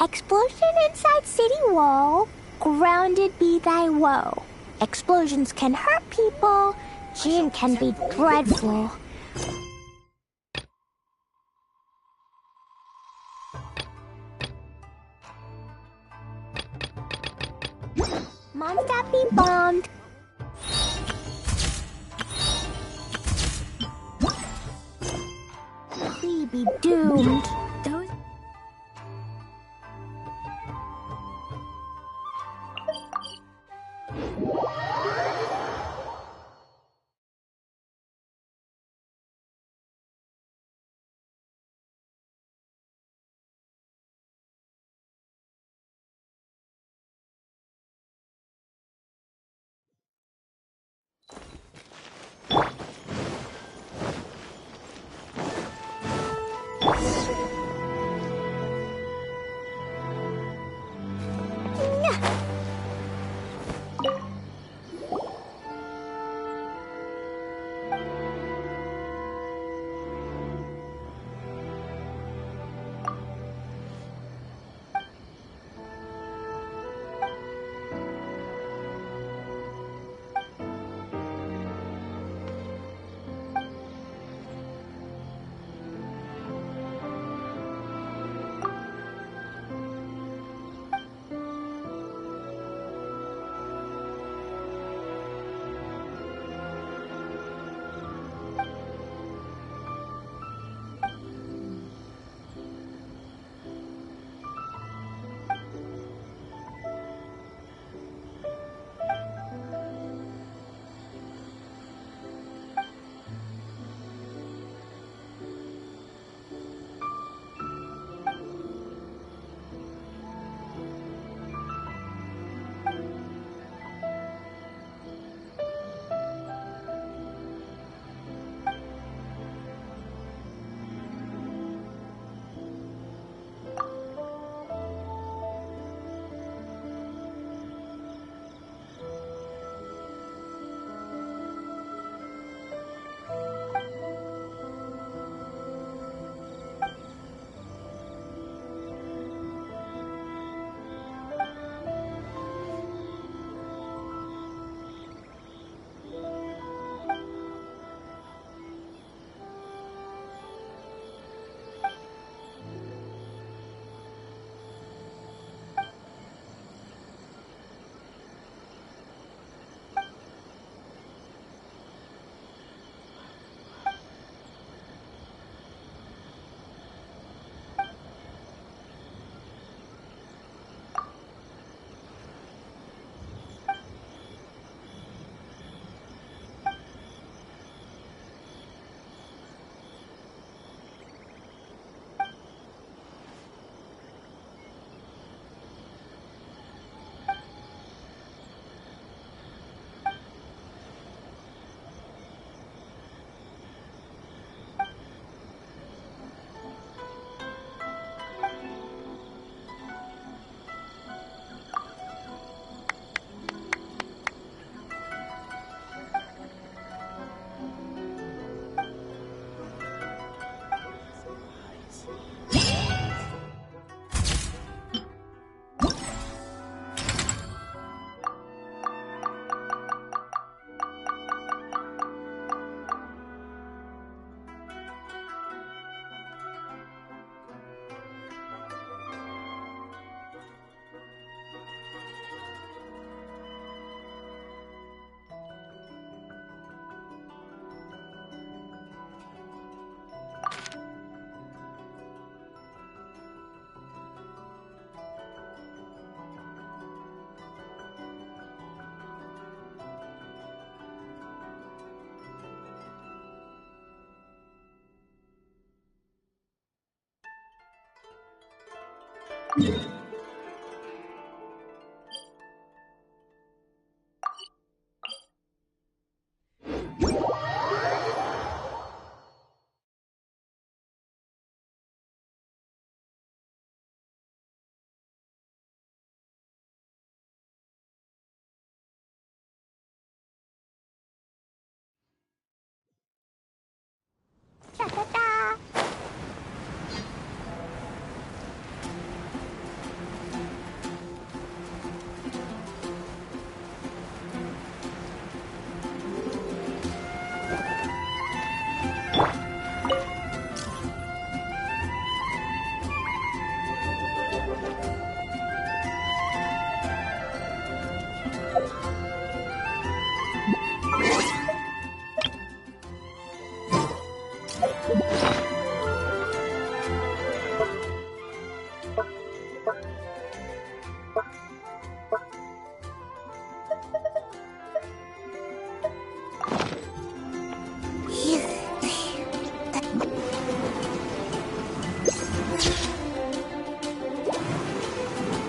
Explosion inside city wall. Grounded be thy woe. Explosions can hurt people. Gin can be dreadful. Mom's be bombed. We be doomed. Those.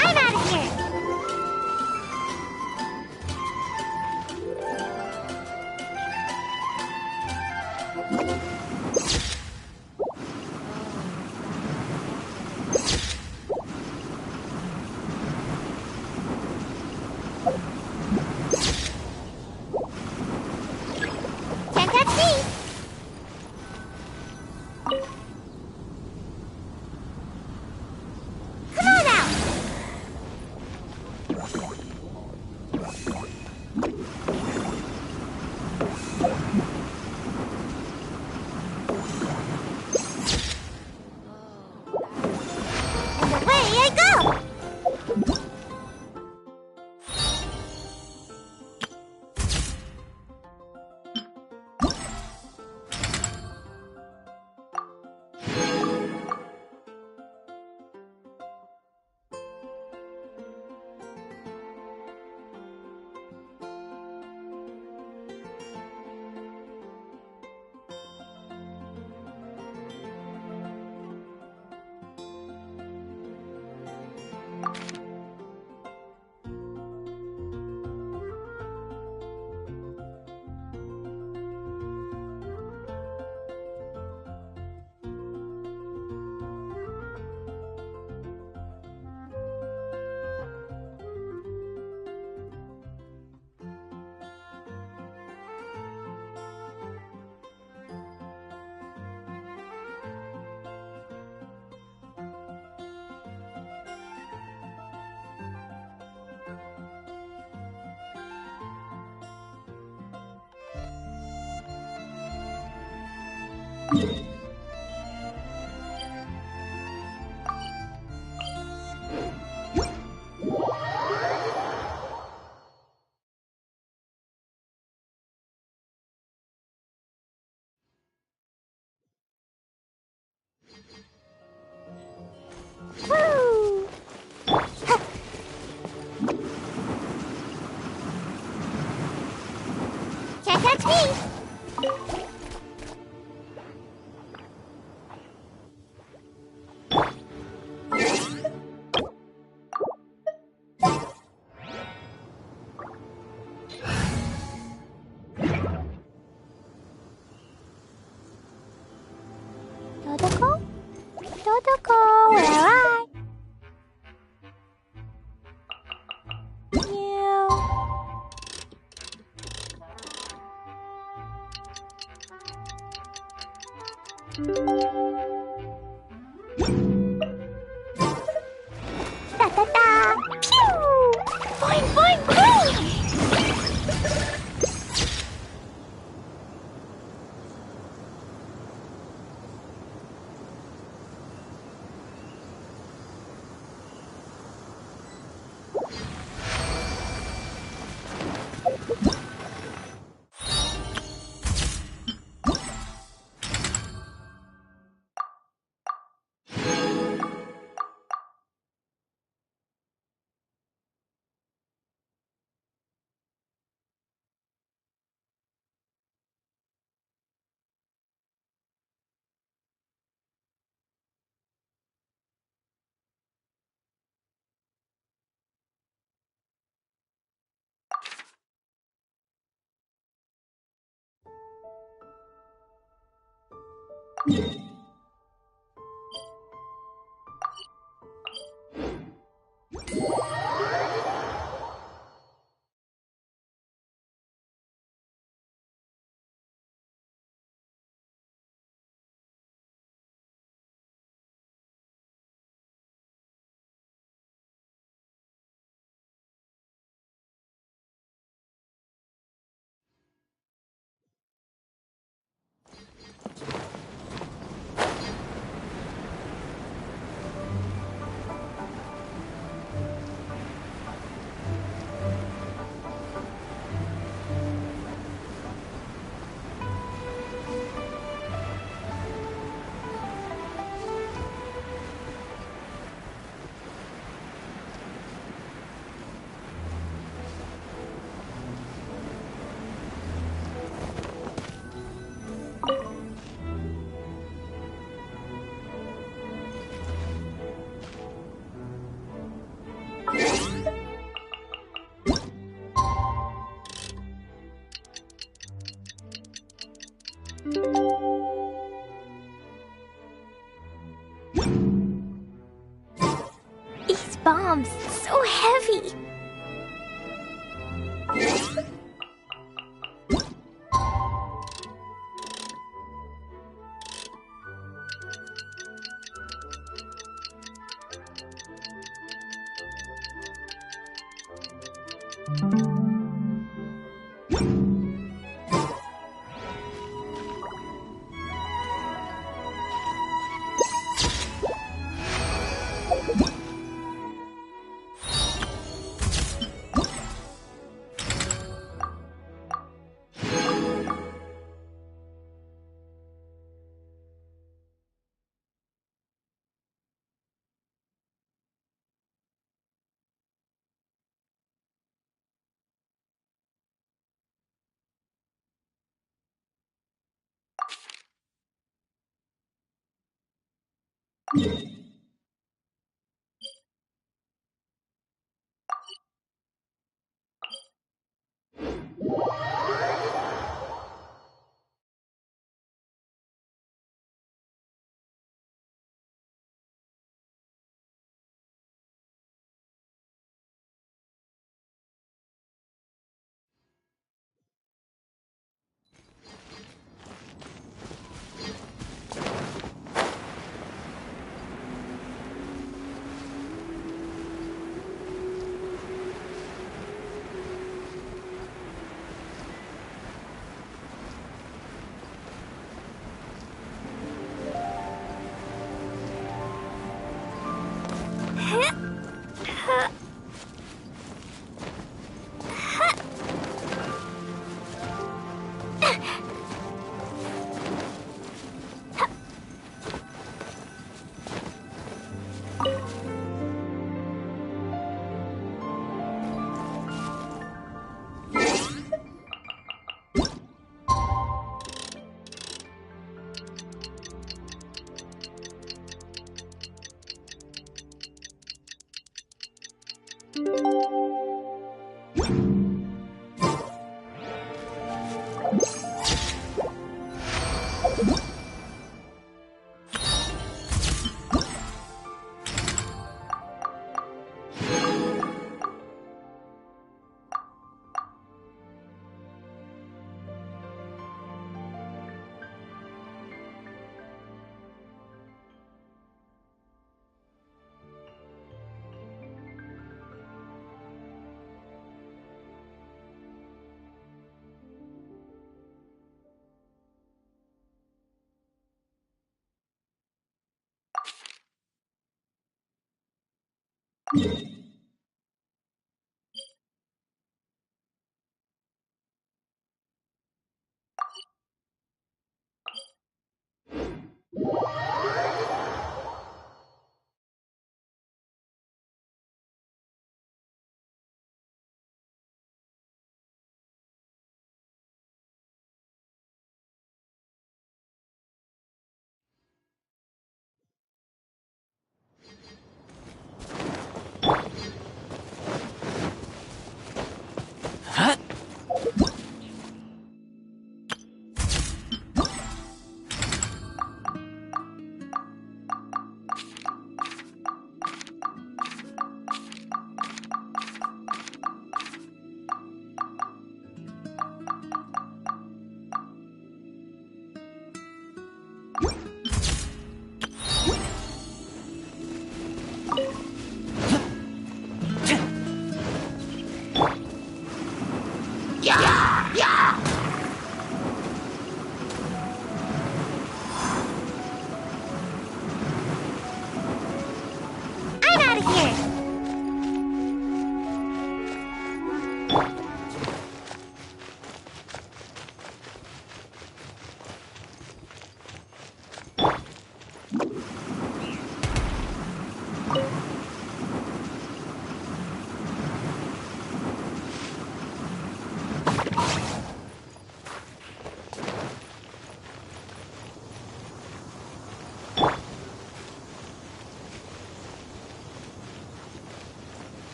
I'm out of here! Can't touch me! Come on out! And away I go! Woo! Can't catch me! Dodoko? Dodoko, where are I? Da da da! Pew! Boing boing boing!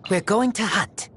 We're going to hunt.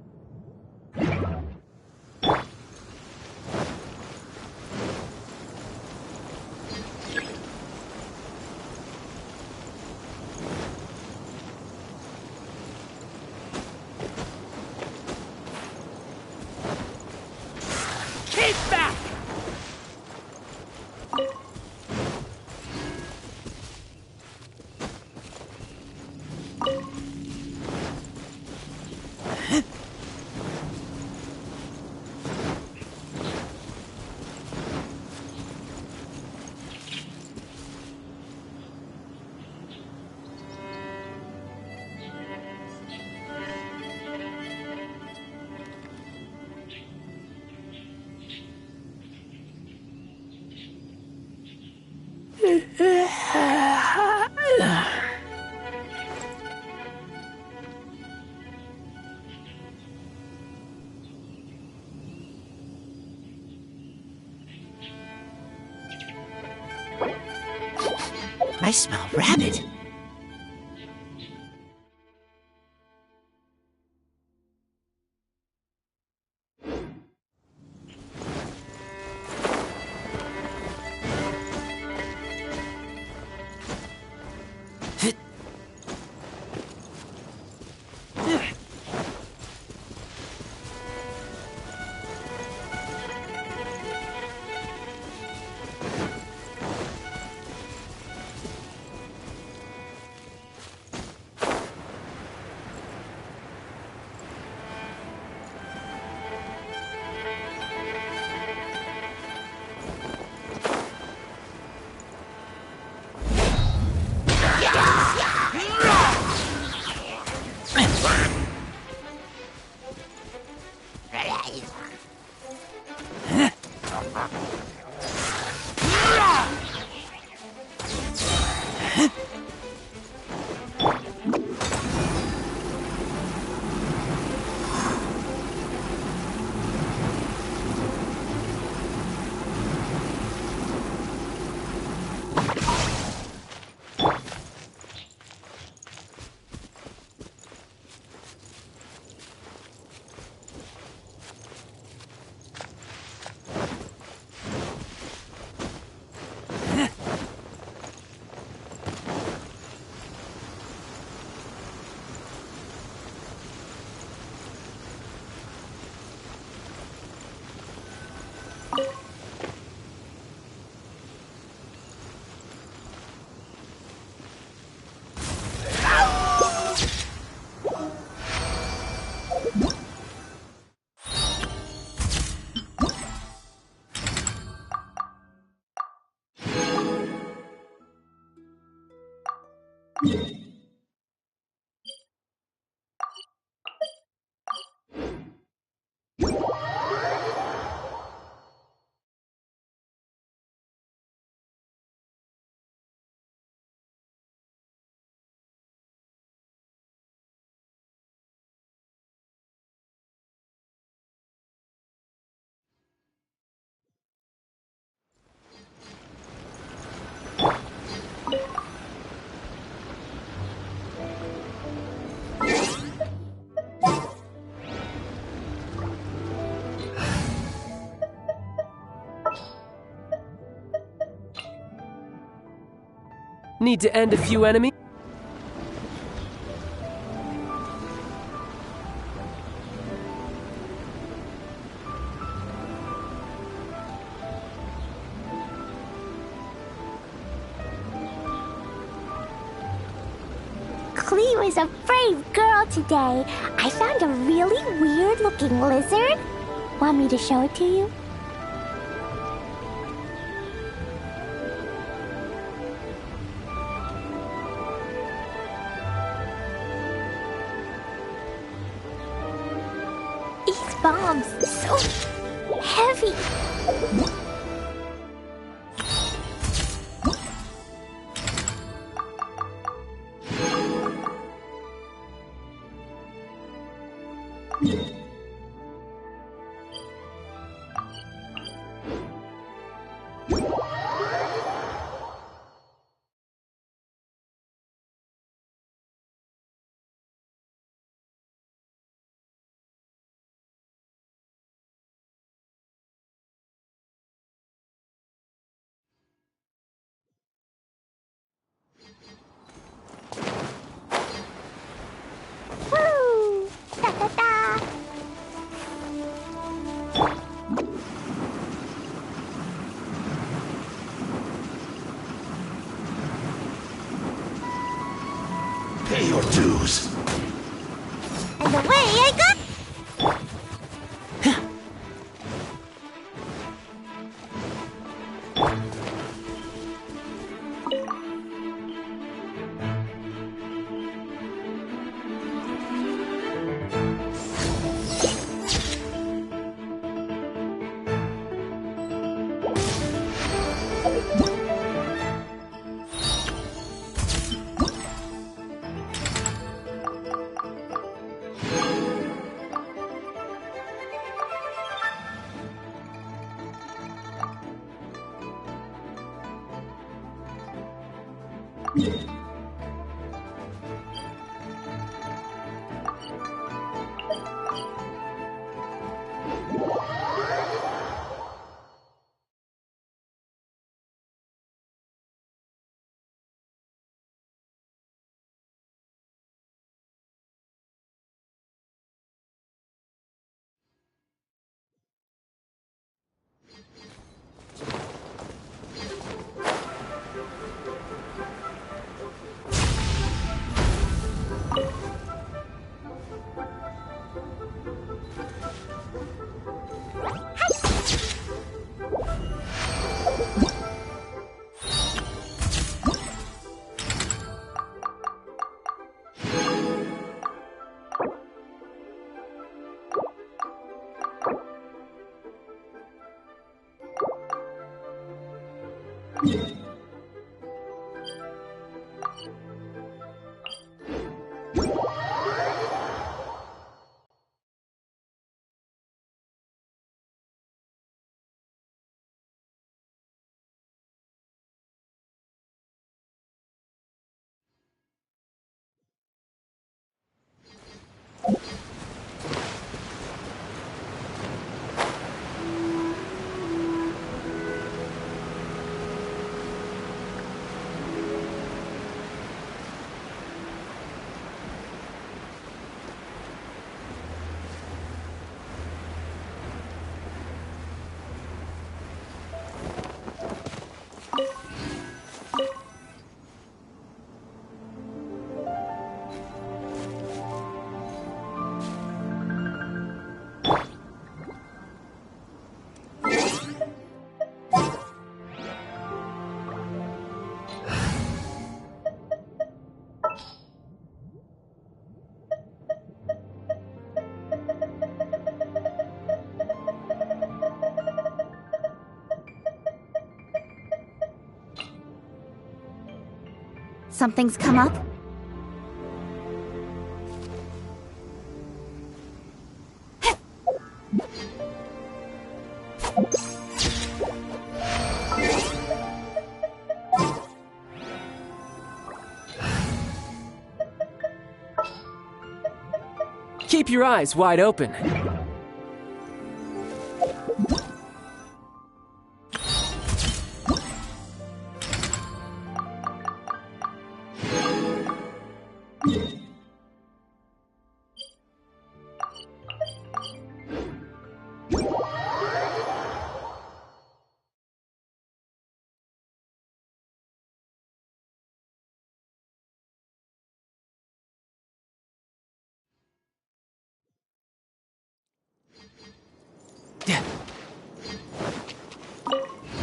I smell rabbit. Need to end a few enemies? Cleo is a brave girl today. I found a really weird-looking lizard. Want me to show it to you? These bombs so heavy. Woo! Da da da! Pay your dues. And away I go! Something's come up? Keep your eyes wide open.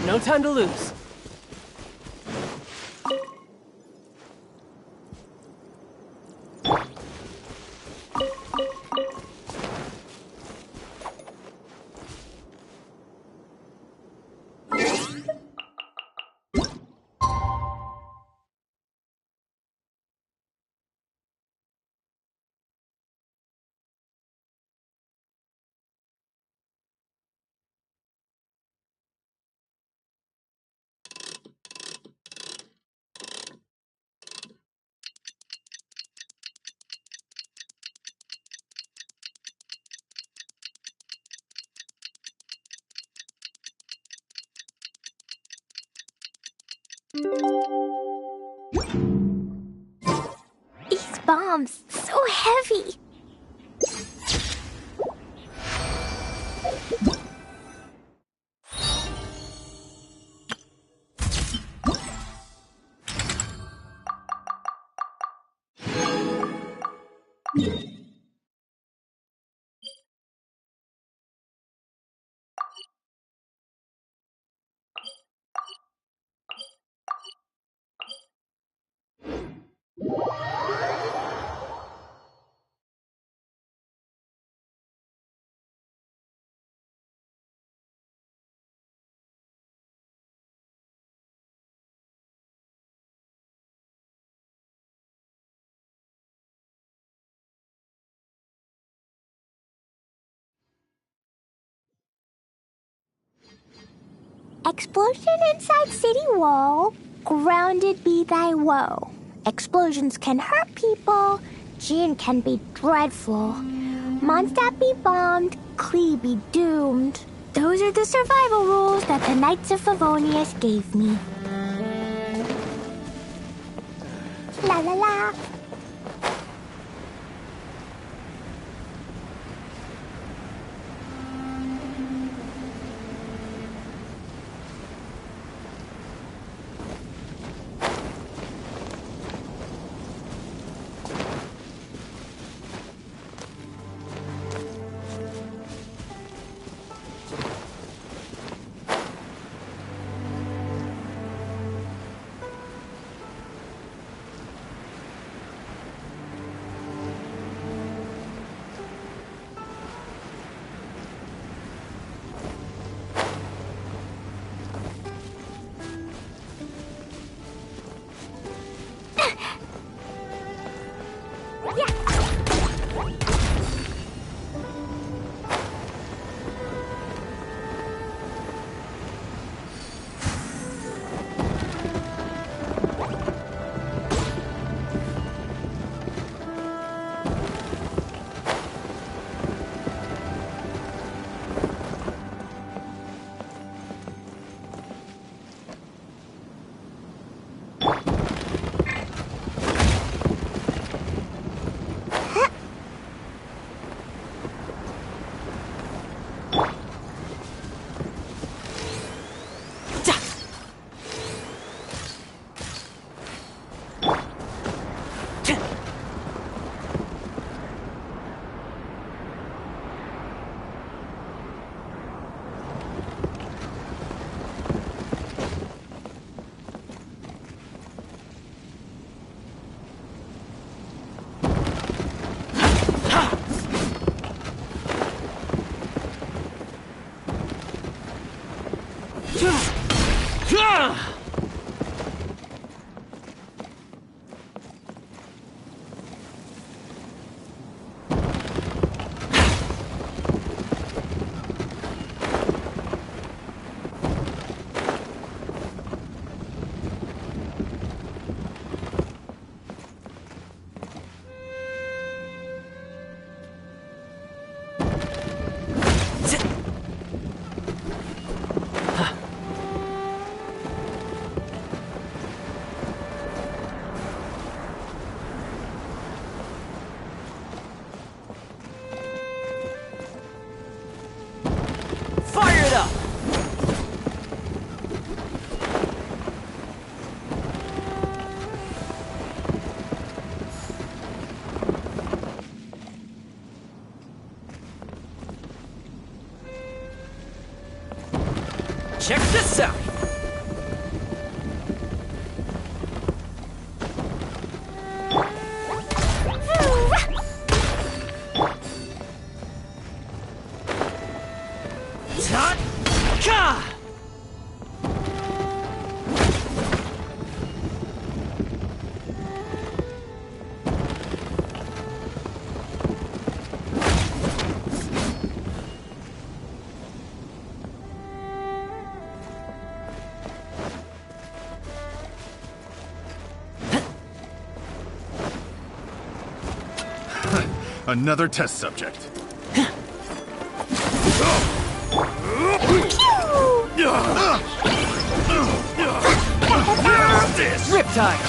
No time to lose. These bombs, so heavy. Explosion inside city wall. grounded be thy woe. Explosions can hurt people, Jin can be dreadful. Mondstadt be bombed, Klee be doomed. Those are the survival rules that the Knights of Favonius gave me. La la la. Check this out! Ta-ka! Another test subject. Riptide!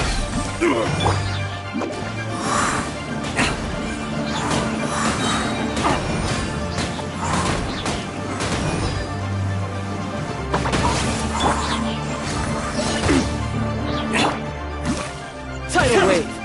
Tidal wave!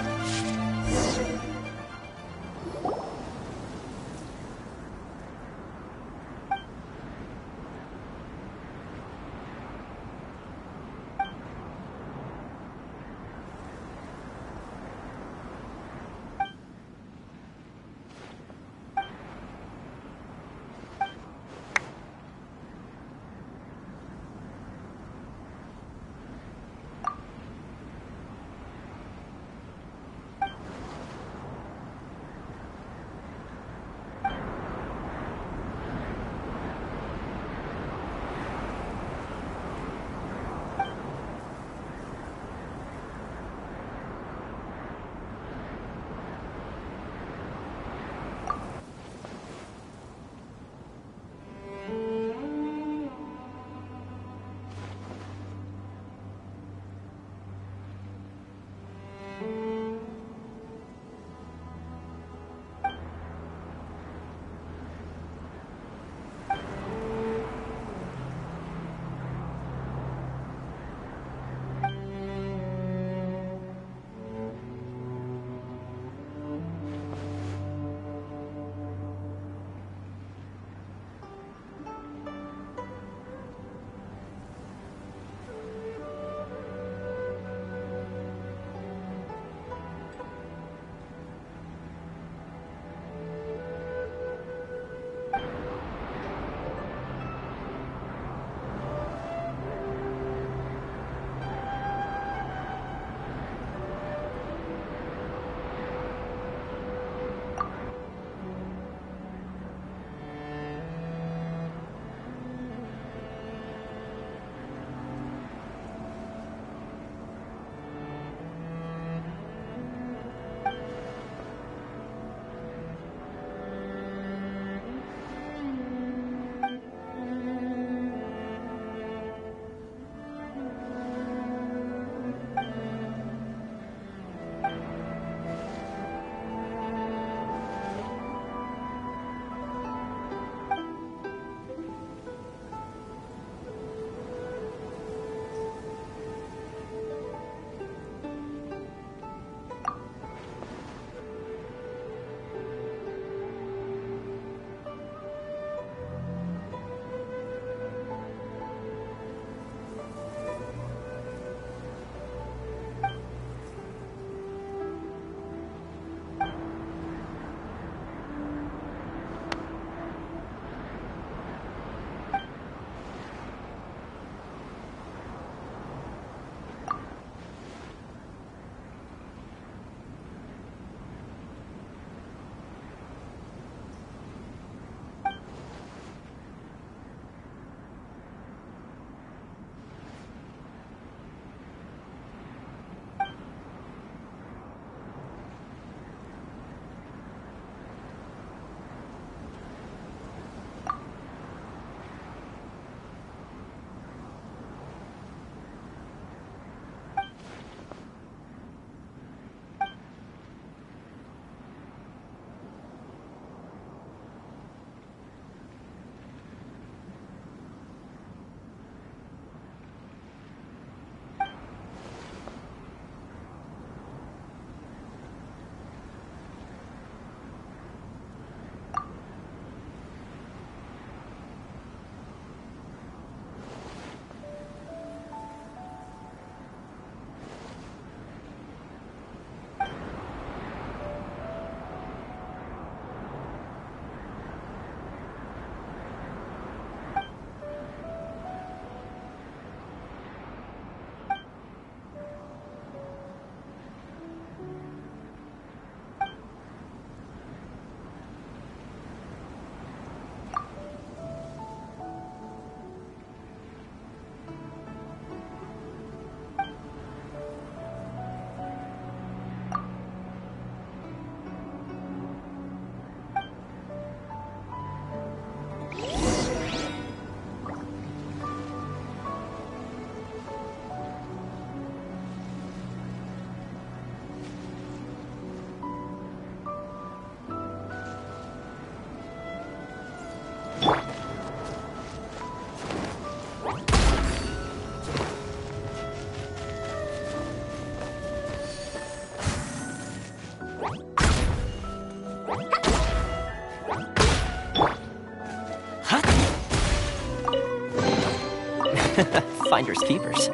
Finders keepers.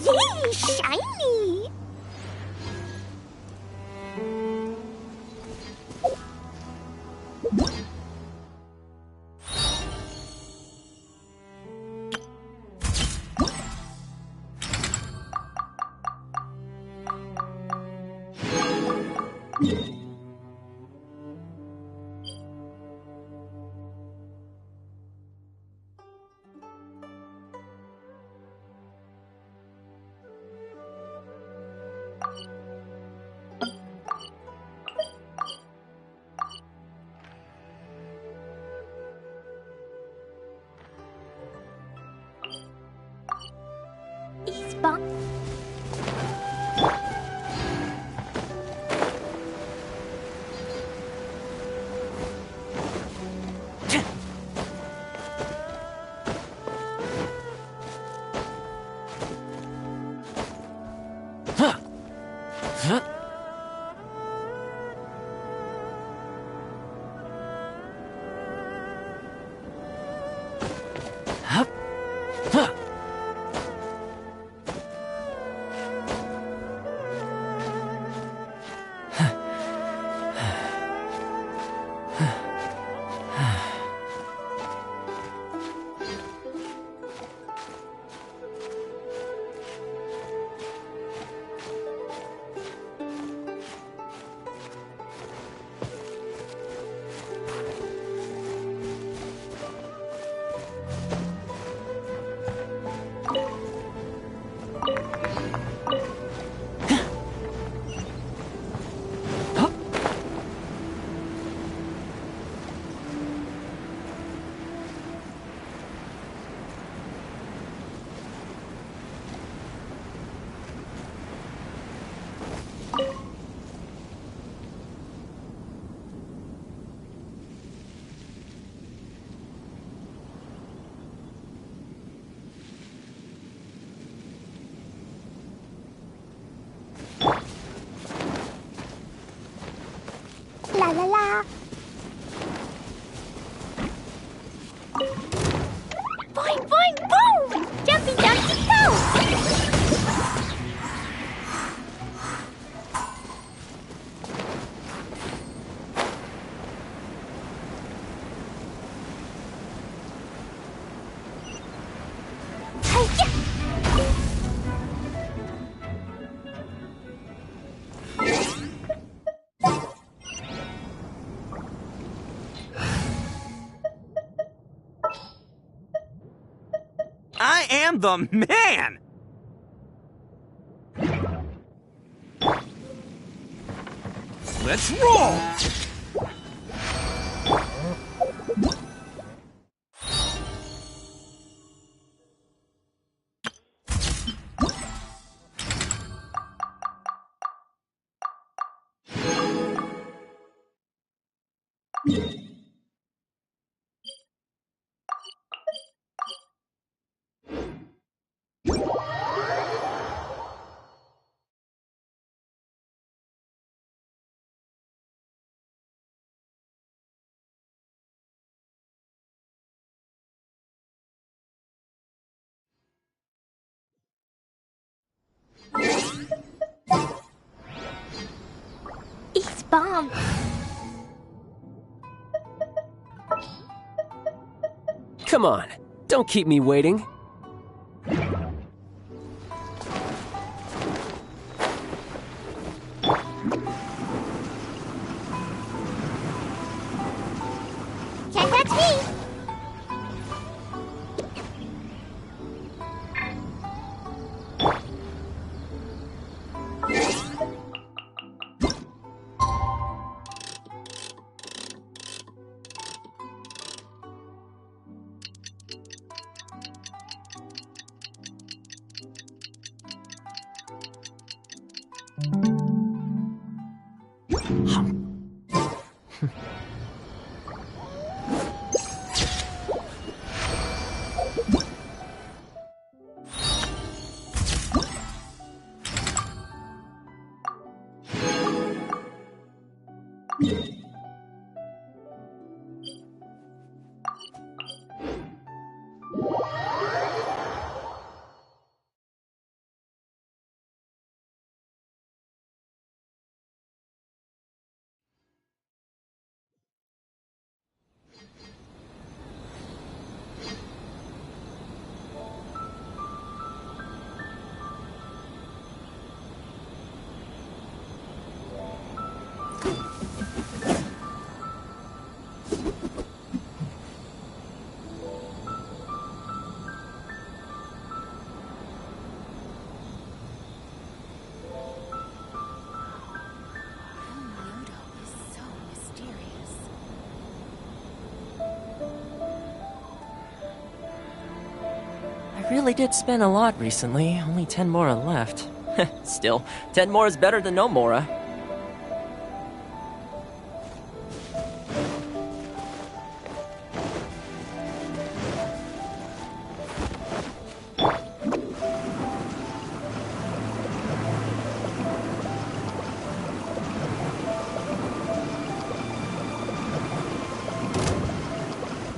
Yay, shiny! He's bon- La la la. Boing, boing, boom! Jumpy, jumpy, go! I am the man! Let's roll! He's bomb. Come on, don't keep me waiting. Can't catch me. I really did spin a lot recently, only 10 Mora left. Still, 10 more is better than no Mora.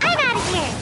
I'm out of here.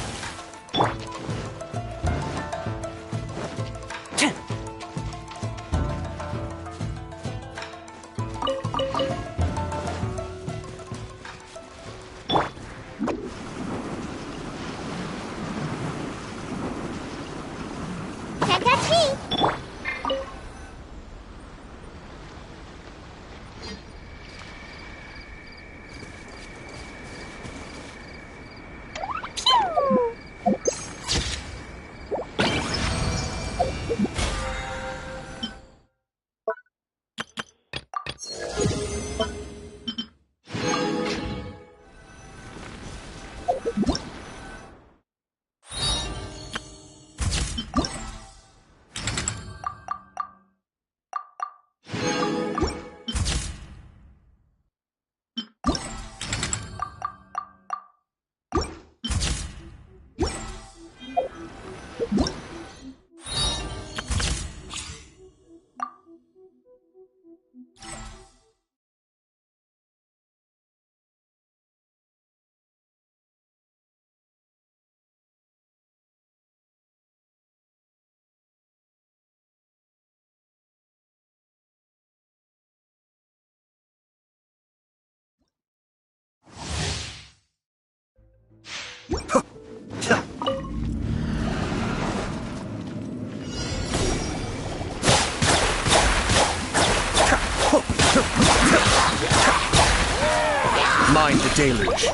deluge.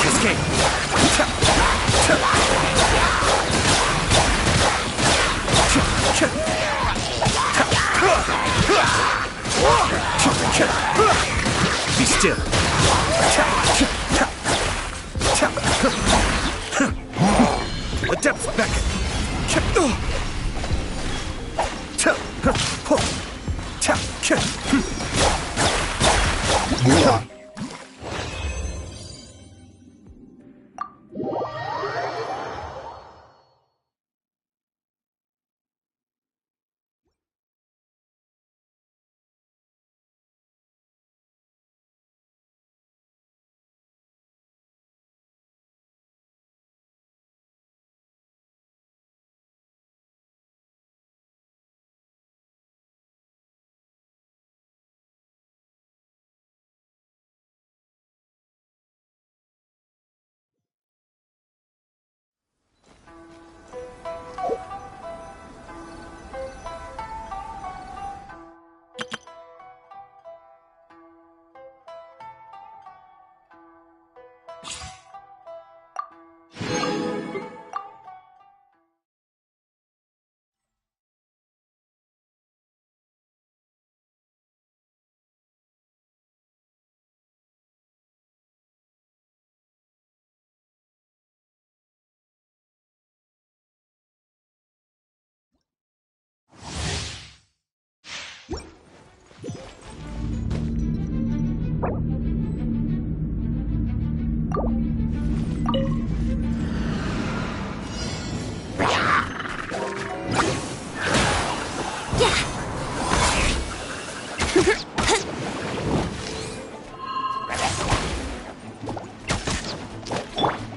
Cascade. Be still. The depths beckon.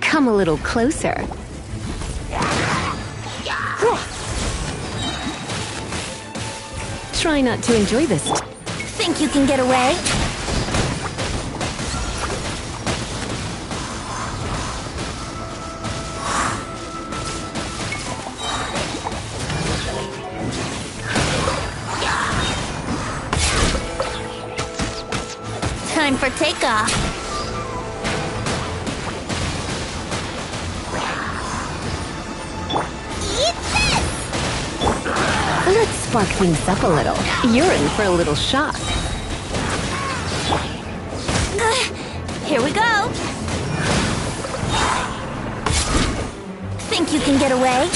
Come a little closer. Try not to enjoy this. Think you can get away? Time for takeoff. Let's spark things up a little. You're in for a little shock. Here we go. Think you can get away?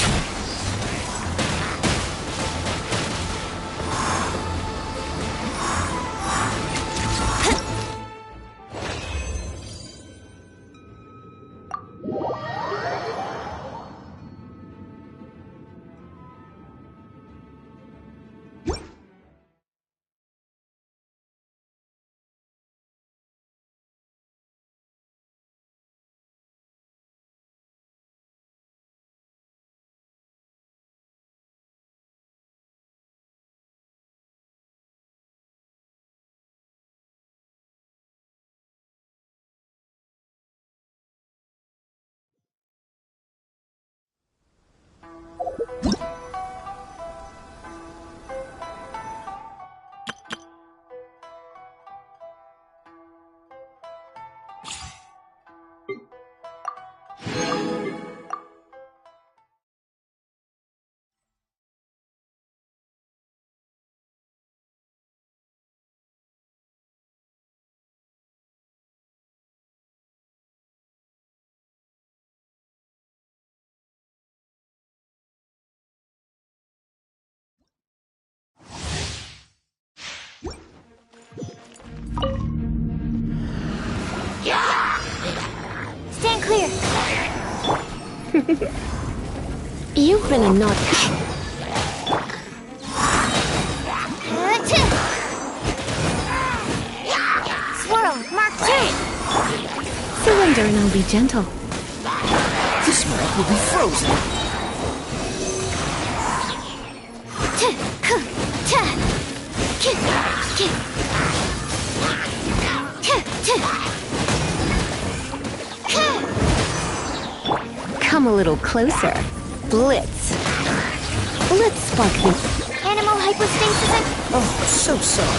Stand clear. You've been a naughty... Swirl, Mark 2. Surrender and I'll be gentle. This map will be frozen. Come a little closer. Blitz. Let's spark things. Animal hypostasis. Oh, so sorry.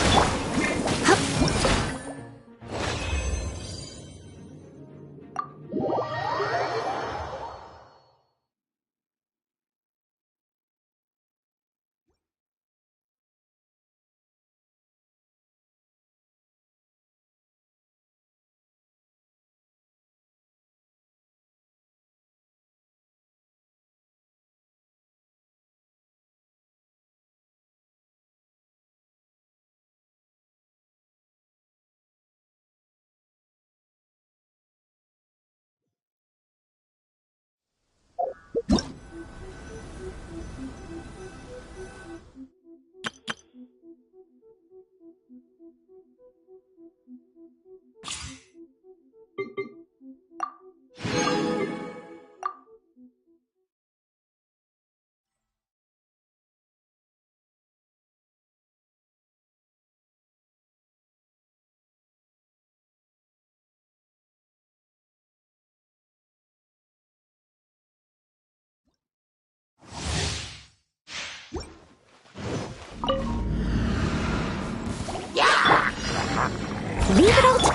Leave it all to...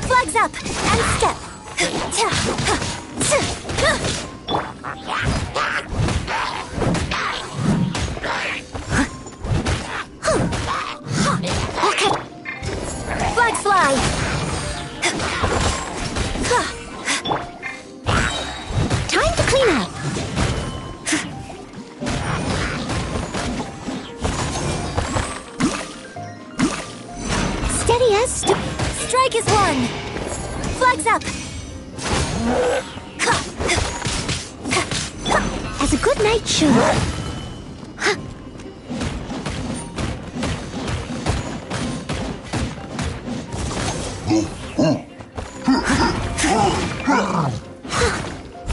Flags up and step. Okay. Flags fly. Time to clean up. Steady as strike is one. Flags up. As a good knight should.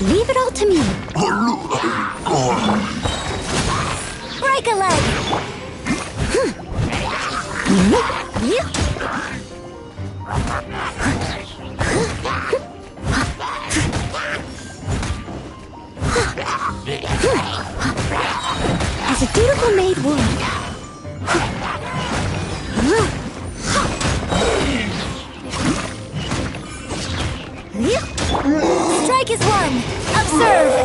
Leave it all to me. Break a leg. As a dutiful maid would. Strike is one. Observe.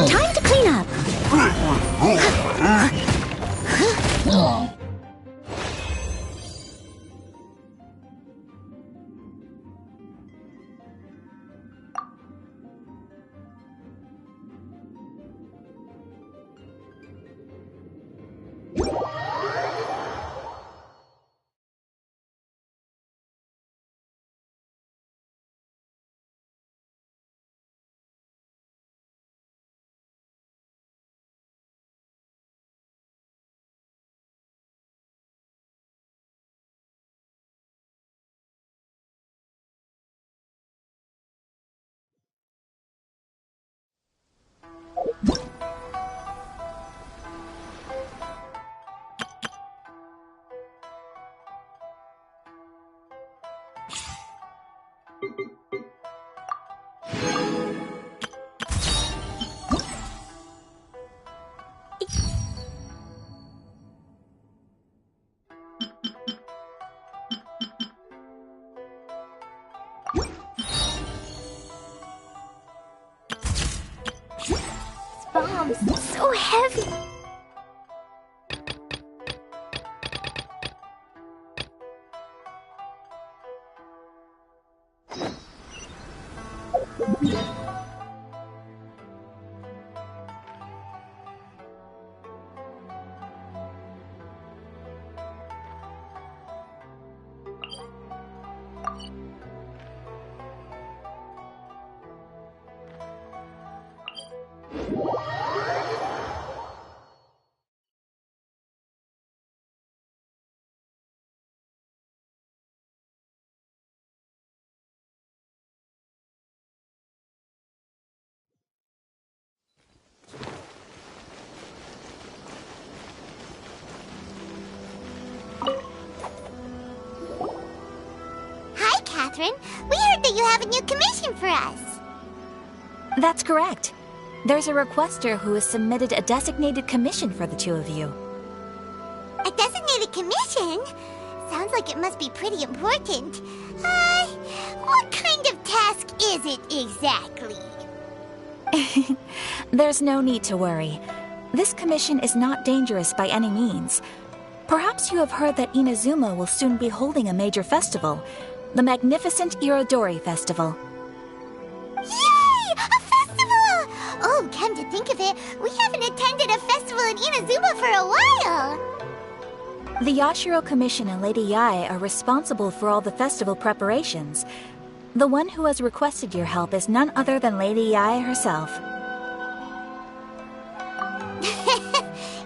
Time to clean up. Bombs so heavy. Catherine. We heard that you have a new commission for us. That's correct. There's a requester who has submitted a designated commission for the two of you. A designated commission? Sounds like it must be pretty important. What kind of task is it exactly? There's no need to worry. This commission is not dangerous by any means. Perhaps you have heard that Inazuma will soon be holding a major festival, the magnificent Irodori Festival. Yay! A festival! Oh, come to think of it, we haven't attended a festival in Inazuma for a while. The Yashiro Commission and Lady Yae are responsible for all the festival preparations. The one who has requested your help is none other than Lady Yae herself.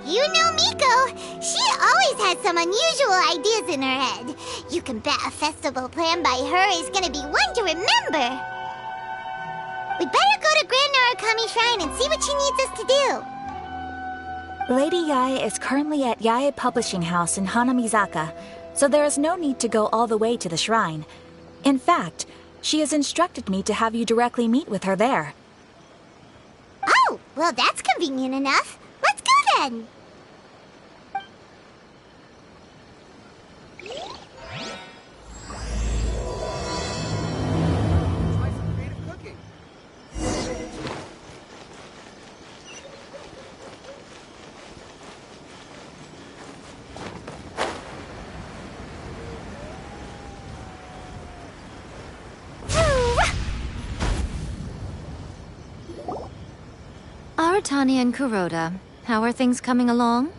You know Miko. She always has some unusual ideas in her head. You can bet a festival planned by her is gonna be one to remember. We'd better go to Grand Narukami Shrine and see what she needs us to do. Lady Yae is currently at Yae Publishing House in Hanamizaka, so there is no need to go all the way to the shrine. In fact, she has instructed me to have you directly meet with her there. Oh, well that's convenient enough. Let's go then. Tanya and Kuroda. How are things coming along?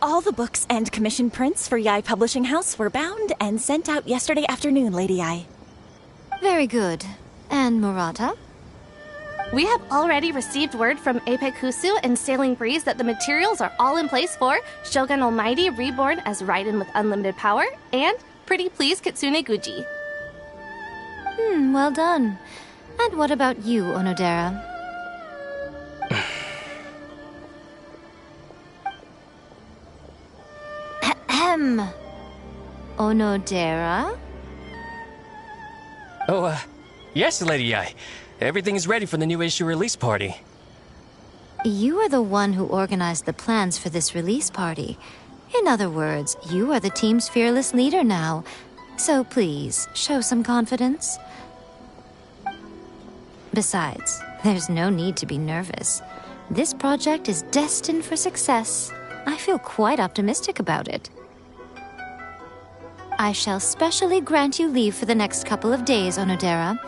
All the books and commission prints for Yai Publishing House were bound and sent out yesterday afternoon, Lady Yai. Very good. And Murata? We have already received word from Apekusu and Sailing Breeze that the materials are all in place for Shogun Almighty Reborn as Raiden with Unlimited Power and Pretty Please Kitsune Guji. Well done. And what about you, Onodera? Ahem. Onodera? Oh, yes, Lady Yai. Everything is ready for the new issue release party. You are the one who organized the plans for this release party. In other words, you are the team's fearless leader now. So please, show some confidence. Besides, there's no need to be nervous. This project is destined for success. I feel quite optimistic about it. I shall specially grant you leave for the next couple of days, Onodera.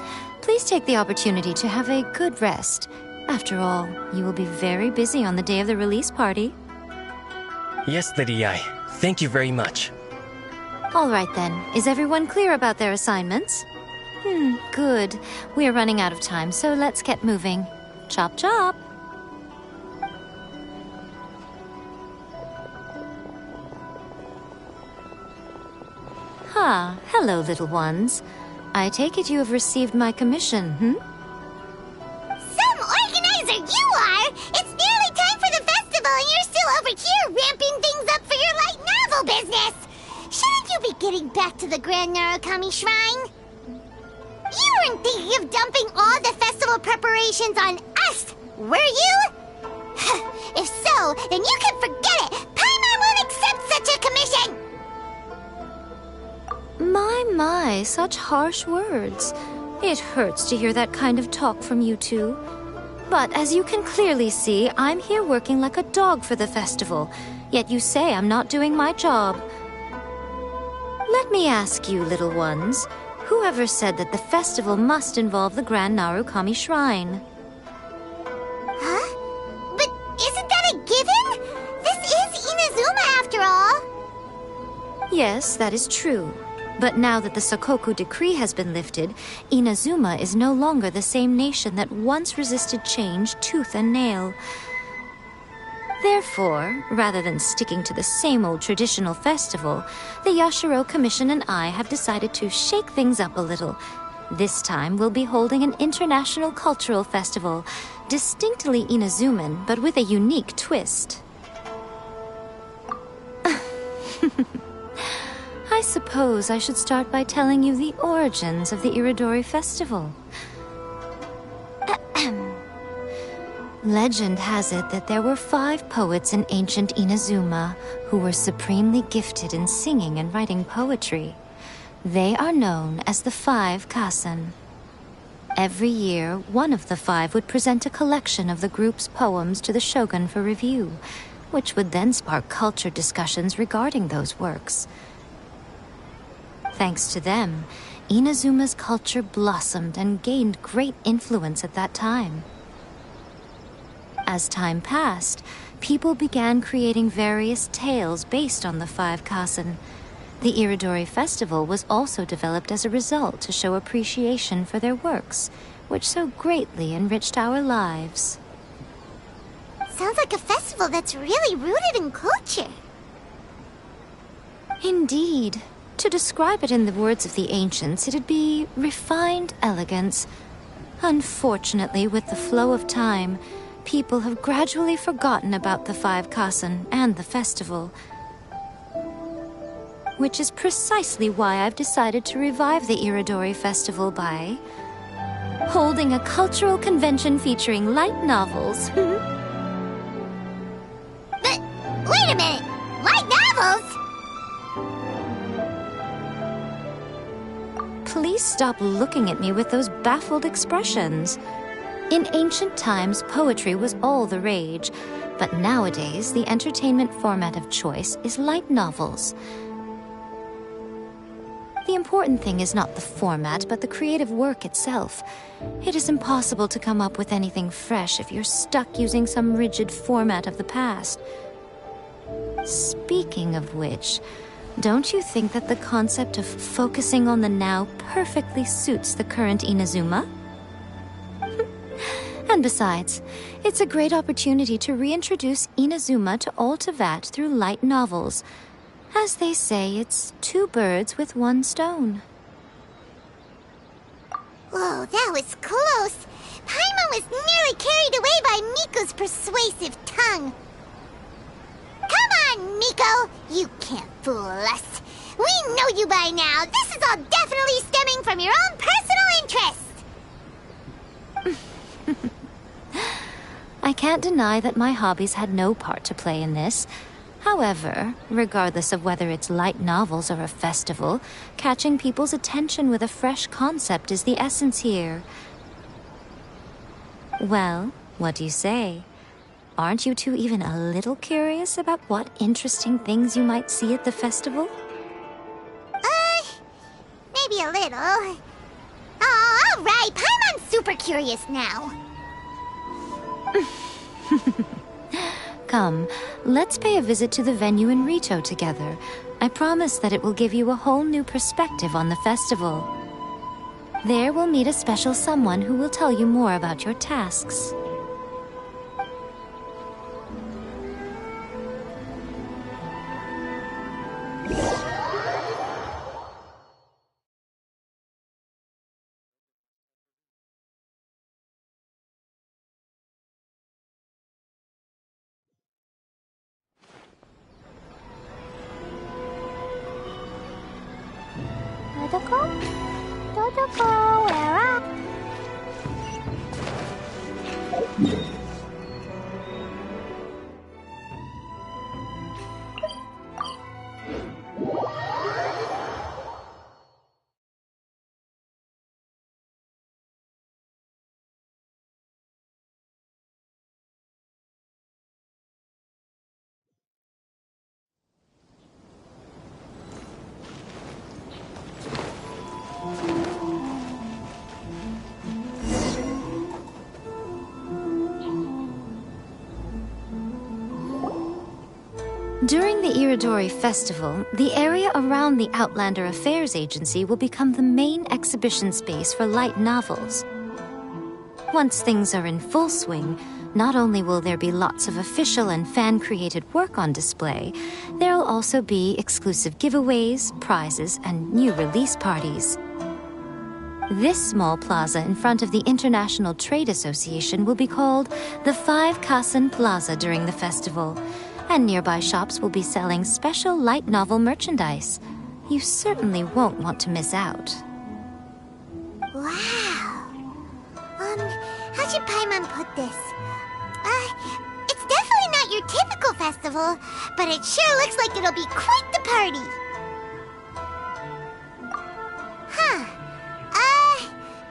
Please take the opportunity to have a good rest. After all, you will be very busy on the day of the release party. Yes, Lady Yai. Thank you very much. All right then. Is everyone clear about their assignments? Good. We are running out of time, so let's get moving. Chop chop! Hello, little ones. I take it you have received my commission, Some organizer you are! It's nearly time for the festival and you're still over here ramping things up for your light novel business! Shouldn't you be getting back to the Grand Narukami Shrine? You weren't thinking of dumping all the festival preparations on us, were you? If so, then you can forget it! Paimon won't accept such a commission! My, such harsh words. It hurts to hear that kind of talk from you two. But as you can clearly see, I'm here working like a dog for the festival. Yet you say I'm not doing my job. Let me ask you, little ones, whoever said that the festival must involve the Grand Narukami Shrine? Huh? But isn't that a given? This is Inazuma after all. Yes, that is true. But now that the Sakoku decree has been lifted, Inazuma is no longer the same nation that once resisted change tooth and nail. Therefore, rather than sticking to the same old traditional festival, the Yashiro Commission and I have decided to shake things up a little. This time we'll be holding an international cultural festival, distinctly Inazuman, but with a unique twist. I suppose I should start by telling you the origins of the Iridori Festival. Legend has it that there were 5 poets in ancient Inazuma who were supremely gifted in singing and writing poetry. They are known as the 5 Kasen. Every year, one of the 5 would present a collection of the group's poems to the shogun for review, which would then spark culture discussions regarding those works. Thanks to them, Inazuma's culture blossomed and gained great influence at that time. As time passed, people began creating various tales based on the 5 Kasen. The Iridori Festival was also developed as a result to show appreciation for their works, which so greatly enriched our lives. Sounds like a festival that's really rooted in culture. Indeed. To describe it in the words of the ancients, it'd be refined elegance. Unfortunately, with the flow of time, people have gradually forgotten about the 5 Kasen and the festival. Which is precisely why I've decided to revive the Iridori Festival by holding a cultural convention featuring light novels. But, wait a minute! Light novels? Please stop looking at me with those baffled expressions. In ancient times, poetry was all the rage, but nowadays the entertainment format of choice is light novels. The important thing is not the format, but the creative work itself. It is impossible to come up with anything fresh if you're stuck using some rigid format of the past. Speaking of which, don't you think that the concept of focusing on the now perfectly suits the current Inazuma? And besides, it's a great opportunity to reintroduce Inazuma to all Teyvat through light novels. As they say, it's 2 birds with 1 stone. Whoa, that was close. Paimon was nearly carried away by Miko's persuasive tongue. Come on, Miko! You can't fool us. We know you by now. This is all definitely stemming from your own personal interest. I can't deny that my hobbies had no part to play in this. However, regardless of whether it's light novels or a festival, catching people's attention with a fresh concept is the essence here. Well, what do you say? Aren't you two even a little curious about what interesting things you might see at the festival? Maybe a little. Oh, all right. Paimon's super curious now. Come, let's pay a visit to the venue in Rito together. I promise that it will give you a whole new perspective on the festival. There we'll meet a special someone who will tell you more about your tasks. Dodoko, we're up. During the Iridori Festival, the area around the Outlander Affairs Agency will become the main exhibition space for light novels. Once things are in full swing, not only will there be lots of official and fan-created work on display, there'll also be exclusive giveaways, prizes, and new release parties. This small plaza in front of the International Trade Association will be called the 5 Kasen Plaza during the festival, and nearby shops will be selling special light novel merchandise. You certainly won't want to miss out. Wow. How should Paimon put this? It's definitely not your typical festival, but it sure looks like it'll be quite the party.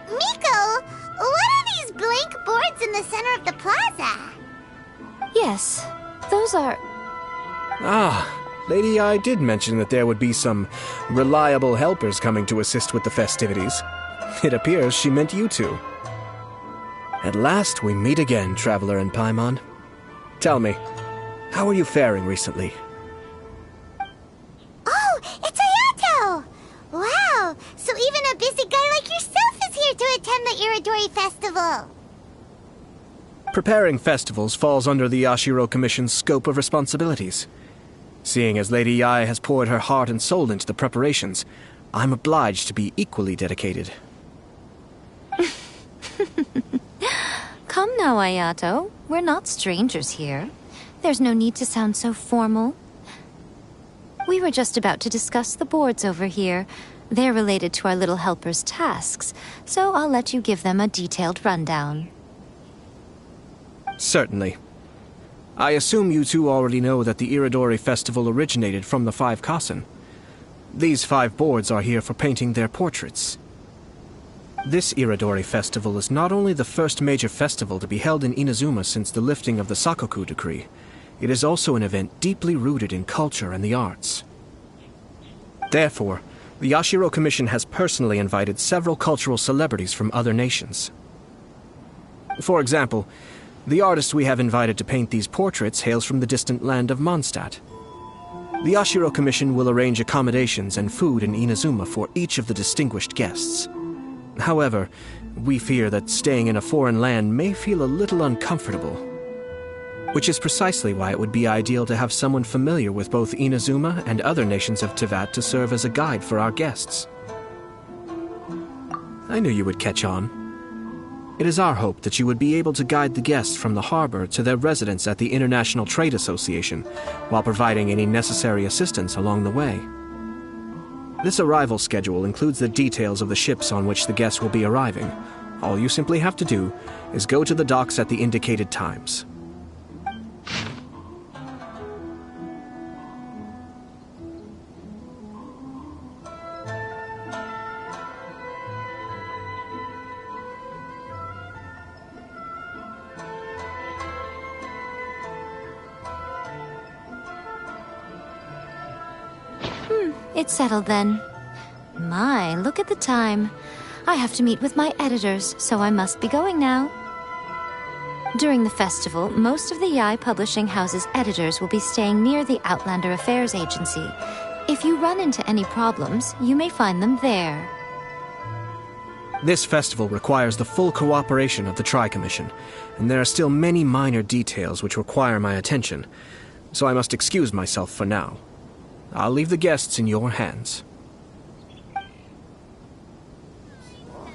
Miko, what are these blank boards in the center of the plaza? Yes, those are... Lady I did mention that there would be some reliable helpers coming to assist with the festivities. It appears she meant you two. At last we meet again, Traveler and Paimon. Tell me, how are you faring recently? Oh, it's Ayato! Wow, so even a busy guy like yourself is here to attend the Iridori Festival. Preparing festivals falls under the Yashiro Commission's scope of responsibilities. Seeing as Lady Yae has poured her heart and soul into the preparations, I'm obliged to be equally dedicated. Come now, Ayato. We're not strangers here. There's no need to sound so formal. We were just about to discuss the boards over here. They're related to our little helper's tasks, so I'll let you give them a detailed rundown. Certainly. I assume you two already know that the Iridori Festival originated from the 5 Kasen. These 5 boards are here for painting their portraits. This Iridori Festival is not only the first major festival to be held in Inazuma since the lifting of the Sakoku decree, it is also an event deeply rooted in culture and the arts. Therefore, The Yashiro Commission has personally invited several cultural celebrities from other nations. For example, the artist we have invited to paint these portraits hails from the distant land of Mondstadt. The Yashiro Commission will arrange accommodations and food in Inazuma for each of the distinguished guests. However, we fear that staying in a foreign land may feel a little uncomfortable, which is precisely why it would be ideal to have someone familiar with both Inazuma and other nations of Teyvat to serve as a guide for our guests. I knew you would catch on. It is our hope that you would be able to guide the guests from the harbor to their residence at the International Trade Association, while providing any necessary assistance along the way. This arrival schedule includes the details of the ships on which the guests will be arriving. All you simply have to do is go to the docks at the indicated times. It's settled then. My, look at the time. I have to meet with my editors, so I must be going now. During the festival, most of the Yai Publishing House's editors will be staying near the Outlander Affairs Agency. If you run into any problems, you may find them there. This festival requires the full cooperation of the Tri-Commission, and there are still many minor details which require my attention, so I must excuse myself for now. I'll leave the guests in your hands.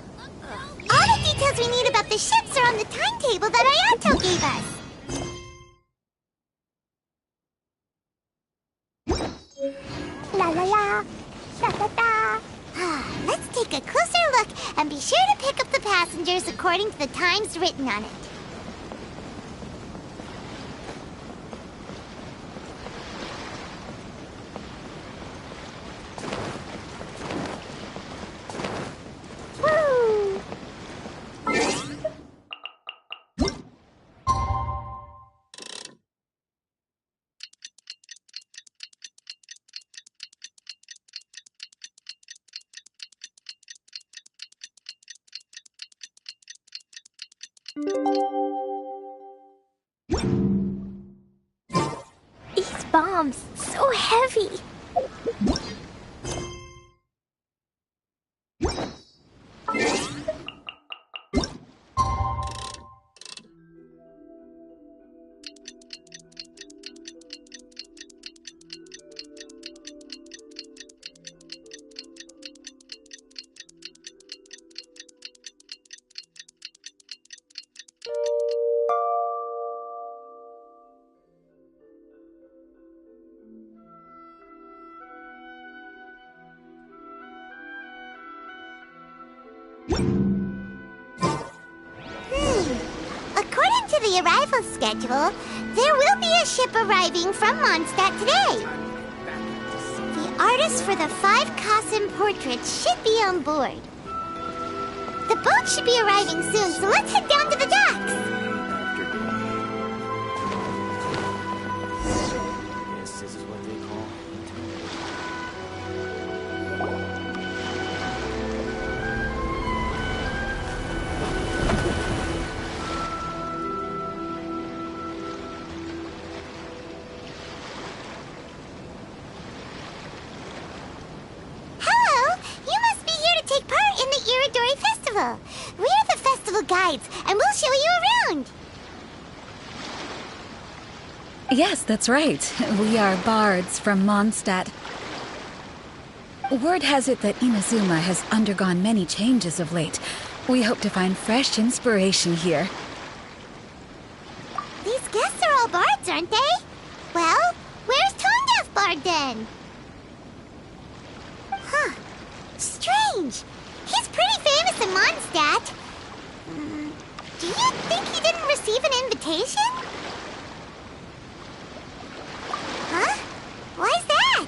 All the details we need about the ships are on the timetable that Ayato gave us. La la la, da da da. Let's take a closer look and be sure to pick up the passengers according to the times written on it. These bombs, so heavy. According to the arrival schedule, there will be a ship arriving from Mondstadt today. The artist for the 5 Kassen portraits should be on board. The boat should be arriving soon, so let's head down to the docks. This is what they call Hello! You must be here to take part in the Iridori Festival. We're the festival guides, and we'll show you around. Yes, that's right. We are bards from Mondstadt. Word has it that Inazuma has undergone many changes of late. We hope to find fresh inspiration here. These guests are all bards, aren't they? Well, where's Tone Deaf Bard then? Huh. Strange. He's pretty famous in Mondstadt. Do you think he didn't receive an invitation? Huh? Why's that?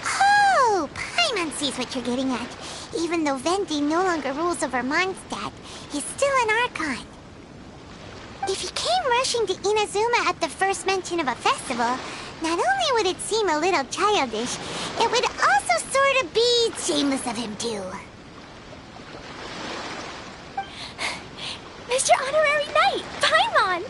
Oh, Paimon sees what you're getting at. Even though Vendi no longer rules over Mondstadt, he's still an Archon. If he came rushing to Inazuma at the first mention of a festival, Not only would it seem a little childish, it would also sort of be shameless of him, too. Mr. Honorary Knight, Paimon!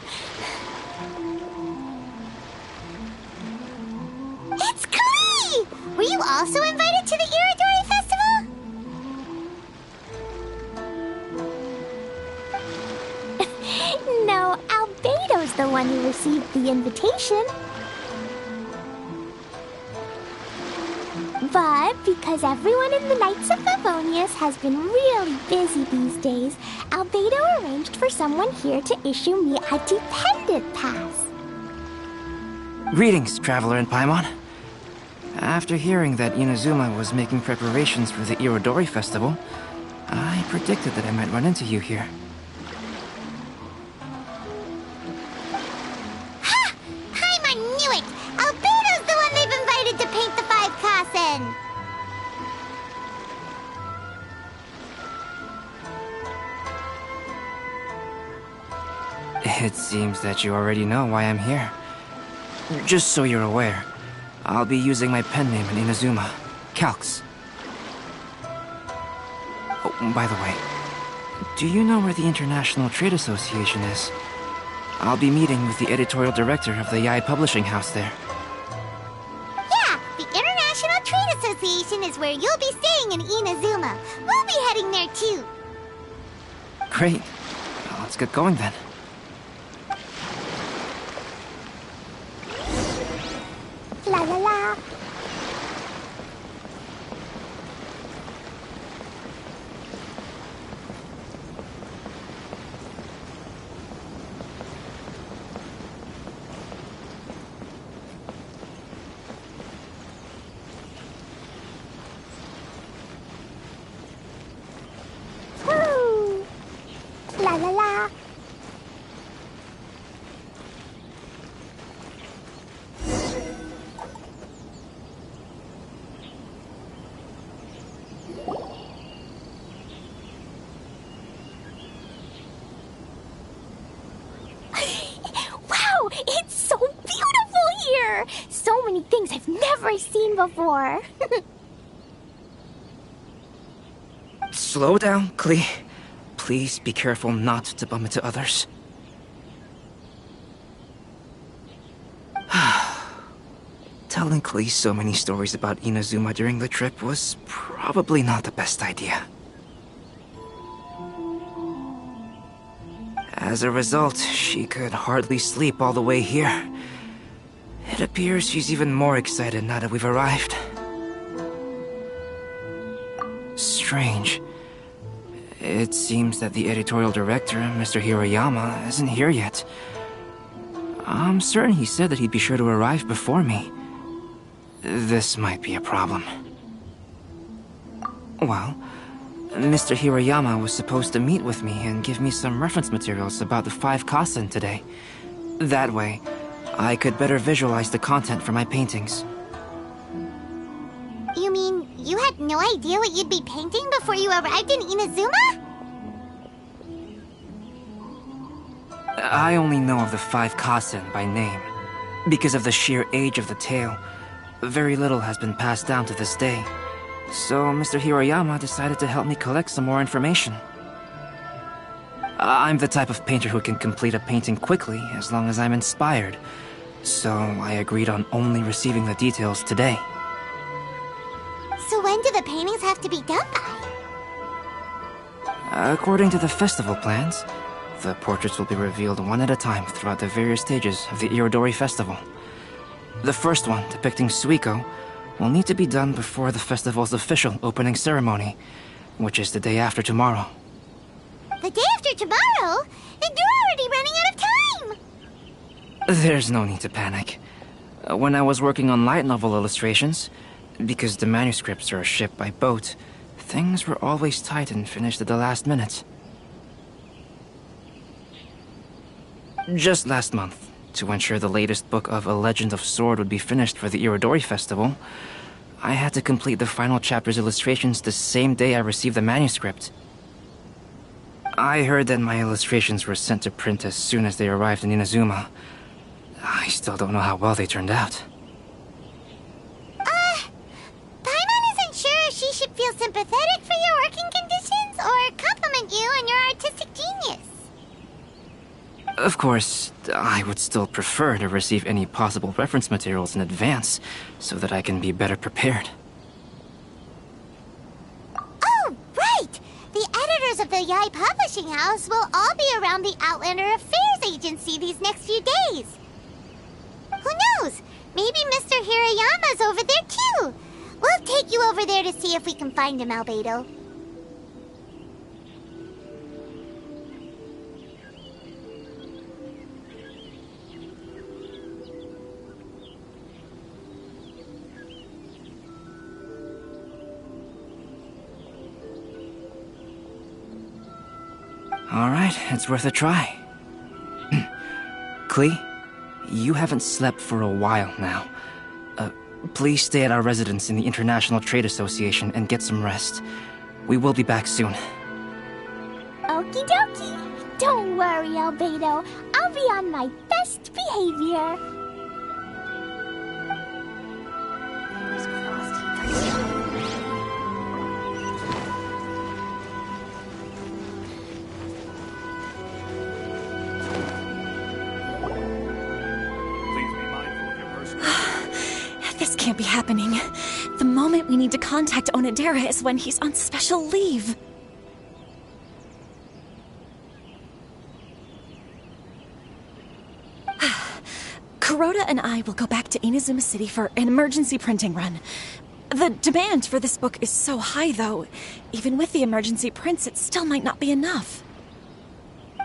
It's Klee! Were you also invited to the Iridori Festival? No, Albedo's the one who received the invitation. But because everyone in the Knights of Favonius has been really busy these days, Albedo arranged for someone here to issue me a dependent pass. Greetings, Traveler in Paimon. After hearing that Inazuma was making preparations for the Irodori Festival, I predicted that I might run into you here. Ha! Paimon knew it! Albedo's the one they've invited to paint the 5 Kasen! It seems that you already know why I'm here. Just so you're aware, I'll be using my pen name in Inazuma, Calx. Oh, by the way, do you know where the International Trade Association is? I'll be meeting with the editorial director of the Yae Publishing House there. Yeah, the International Trade Association is where you'll be staying in Inazuma. We'll be heading there too. Great. Well, let's get going then. La la la. Woo! La la la. Wow, it's so beautiful here! So many things I've never seen before. Slow down, Klee. Please be careful not to bump into others. Telling Klee so many stories about Inazuma during the trip was probably not the best idea. As a result, she could hardly sleep all the way here. It appears she's even more excited now that we've arrived. Strange. It seems that the editorial director, Mr. Hiroyama, isn't here yet. I'm certain he said that he'd be sure to arrive before me. This might be a problem. Well, Mr. Hiroyama was supposed to meet with me and give me some reference materials about the 5 Kasen today. That way, I could better visualize the content for my paintings. You mean you had no idea what you'd be painting before you arrived in Inazuma? I only know of the 5 Kasen by name. Because of the sheer age of the tale, very little has been passed down to this day. So Mr. Hiroyama decided to help me collect some more information. I'm the type of painter who can complete a painting quickly as long as I'm inspired. So I agreed on only receiving the details today. So when do the paintings have to be done by? According to the festival plans, the portraits will be revealed one at a time throughout the various stages of the Irodori Festival. The first one, depicting Suiko, will need to be done before the festival's official opening ceremony, which is the day after tomorrow. The day after tomorrow? Then you're already running out of time! There's no need to panic. When I was working on light novel illustrations, because the manuscripts are shipped by boat, things were always tight and finished at the last minute. Just last month, to ensure the latest book of A Legend of Sword would be finished for the Irodori Festival, I had to complete the final chapter's illustrations the same day I received the manuscript. I heard that my illustrations were sent to print as soon as they arrived in Inazuma. I still don't know how well they turned out. sympathetic for your working conditions or compliment you on your artistic genius? Of course, I would still prefer to receive any possible reference materials in advance, so that I can be better prepared. Oh, right! The editors of the Yai Publishing House will all be around the Outlander Affairs Agency these next few days. Who knows? Maybe Mr. Hirayama's over there too! We'll take you over there to see if we can find him, Albedo. Alright, it's worth a try. Klee, you haven't slept for a while now. Please stay at our residence in the International Trade Association and get some rest. We will be back soon. Okie dokie. Don't worry, Albedo. I'll be on my best behavior. This can't be happening. The moment we need to contact Onodera is when he's on special leave. Kuroda and I will go back to Inazuma City for an emergency printing run. The demand for this book is so high, though. Even with the emergency prints, it still might not be enough.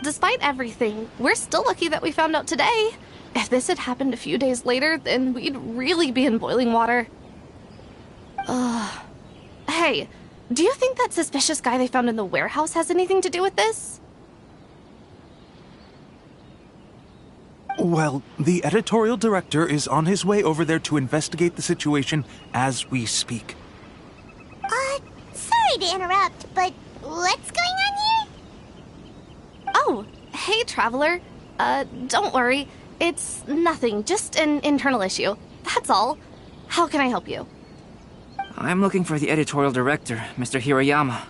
Despite everything, we're still lucky that we found out today. If this had happened a few days later, then we'd really be in boiling water. Hey, do you think that suspicious guy they found in the warehouse has anything to do with this? Well, the editorial director is on his way over there to investigate the situation as we speak. Sorry to interrupt, but what's going on here? Oh, hey, Traveler. Don't worry. It's nothing, just an internal issue. That's all. How can I help you? I'm looking for the editorial director, Mr. Hirayama.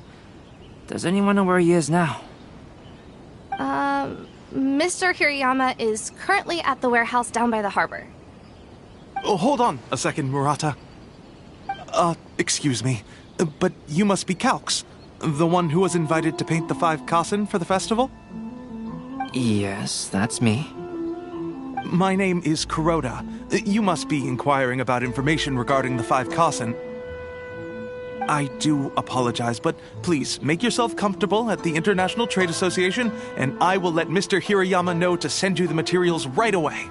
Does anyone know where he is now? Mr. Hirayama is currently at the warehouse down by the harbor. Oh, hold on a second, Murata. Excuse me, but you must be Calx, the one who was invited to paint the 5 Kasen for the festival? Yes, that's me. My name is Kuroda. You must be inquiring about information regarding the 5 Kasen. I do apologize, but please make yourself comfortable at the International Trade Association, and I will let Mr. Hirayama know to send you the materials right away.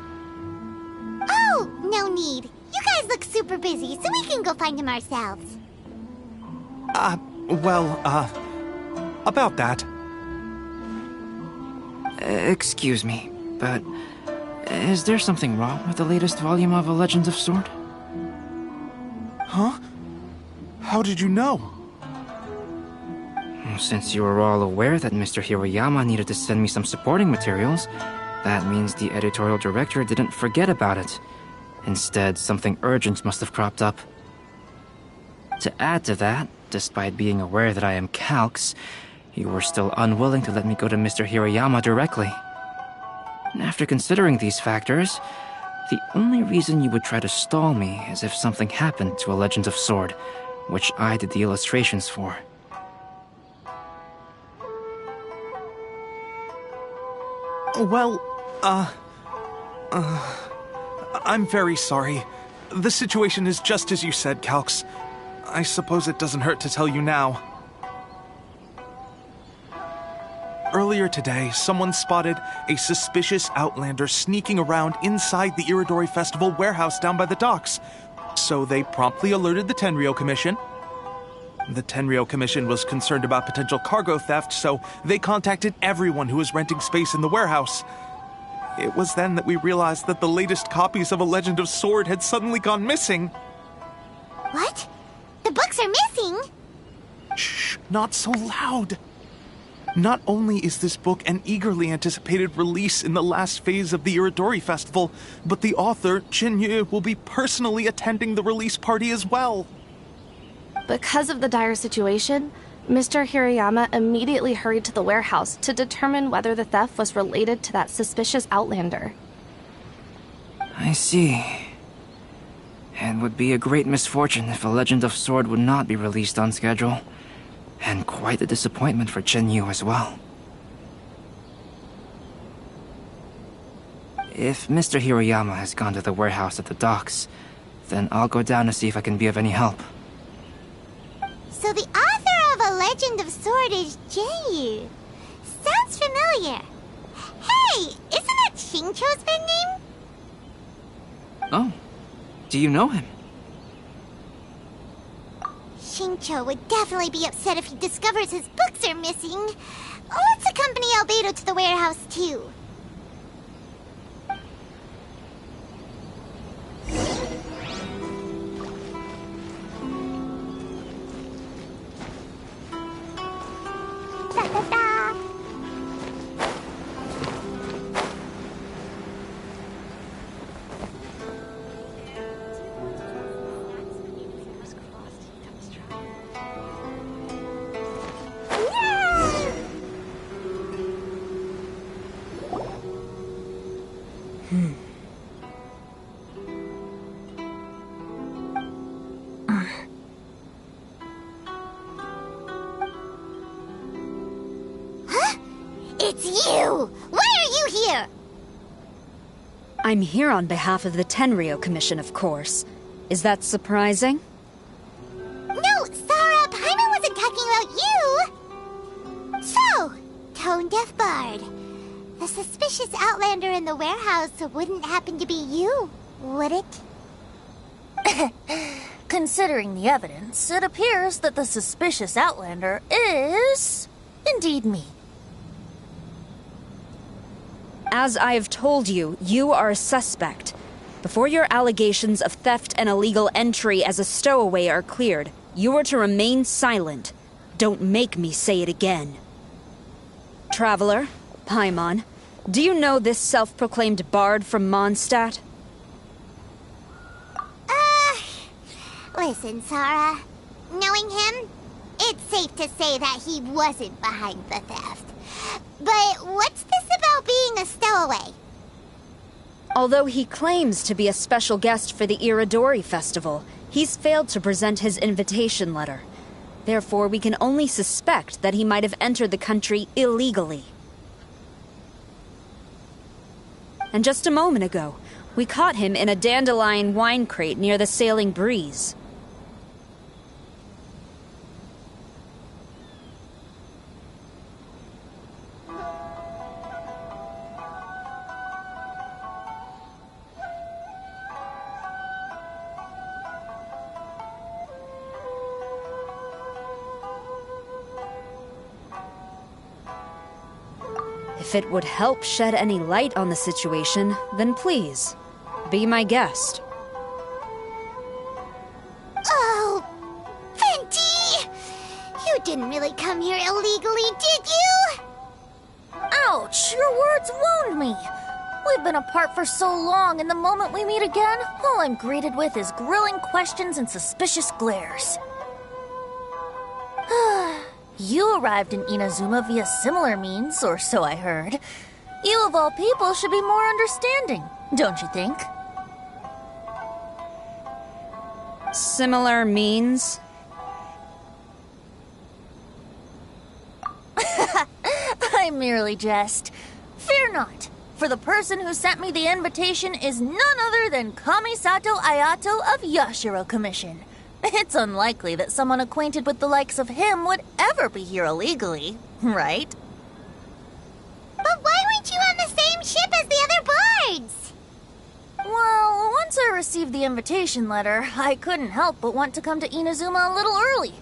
Oh, no need. You guys look super busy, so we can go find him ourselves. About that. Excuse me, but is there something wrong with the latest volume of A Legend of Sword? Huh? How did you know? Since you were all aware that Mr. Hirayama needed to send me some supporting materials, that means the editorial director didn't forget about it. Instead, something urgent must have cropped up. To add to that, despite being aware that I am Calx, you were still unwilling to let me go to Mr. Hirayama directly. After considering these factors, the only reason you would try to stall me is if something happened to A Legend of Sword, which I did the illustrations for. Well, I'm very sorry. The situation is just as you said, Calx. I suppose it doesn't hurt to tell you now. Earlier today, someone spotted a suspicious outlander sneaking around inside the Iridori Festival warehouse down by the docks. So they promptly alerted the Tenryou Commission. The Tenryou Commission was concerned about potential cargo theft, so they contacted everyone who was renting space in the warehouse. It was then that we realized that the latest copies of A Legend of Sword had suddenly gone missing. What? The books are missing? Shh, not so loud. Not only is this book an eagerly anticipated release in the last phase of the Iridori Festival, but the author, Chin Yu, will be personally attending the release party as well. Because of the dire situation, Mr. Hirayama immediately hurried to the warehouse to determine whether the theft was related to that suspicious outlander. I see. It would be a great misfortune if a Legend of Sword would not be released on schedule. And quite a disappointment for Chen Yu as well. If Mr. Hirayama has gone to the warehouse at the docks, then I'll go down to see if I can be of any help. So the author of A Legend of Sword is Yu. Sounds familiar. Hey, isn't that Xingqiu's pen name? Oh, do you know him? Xingqiu would definitely be upset if he discovers his books are missing. Let's accompany Albedo to the warehouse, too. Da-da-da. It's you! Why are you here? I'm here on behalf of the Tenryou Commission, of course. Is that surprising? No, Sarah, Paimon wasn't talking about you! So, Tone-Deaf Bard. The suspicious outlander in the warehouse wouldn't happen to be you, would it? Considering the evidence, it appears that the suspicious outlander is indeed me. As I have told you, you are a suspect. Before your allegations of theft and illegal entry as a stowaway are cleared, you are to remain silent. Don't make me say it again. Traveler, Paimon, do you know this self-proclaimed bard from Mondstadt? Listen, Sarah. Knowing him, it's safe to say that he wasn't behind the theft. But what's this about being a stowaway? Although he claims to be a special guest for the Iridori Festival, he's failed to present his invitation letter. Therefore, we can only suspect that he might have entered the country illegally. And just a moment ago, we caught him in a dandelion wine crate near the Sailing Breeze. If it would help shed any light on the situation, then please, be my guest. Oh, Fenty! You didn't really come here illegally, did you? Ouch! Your words wound me! We've been apart for so long, and the moment we meet again, all I'm greeted with is grilling questions and suspicious glares. You arrived in Inazuma via similar means, or so I heard. You of all people should be more understanding, don't you think? Similar means? I merely jest. Fear not, for the person who sent me the invitation is none other than Kamisato Ayato of Yashiro Commission. It's unlikely that someone acquainted with the likes of him would ever be here illegally, right? But why weren't you on the same ship as the other bards? Well, once I received the invitation letter, I couldn't help but want to come to Inazuma a little early.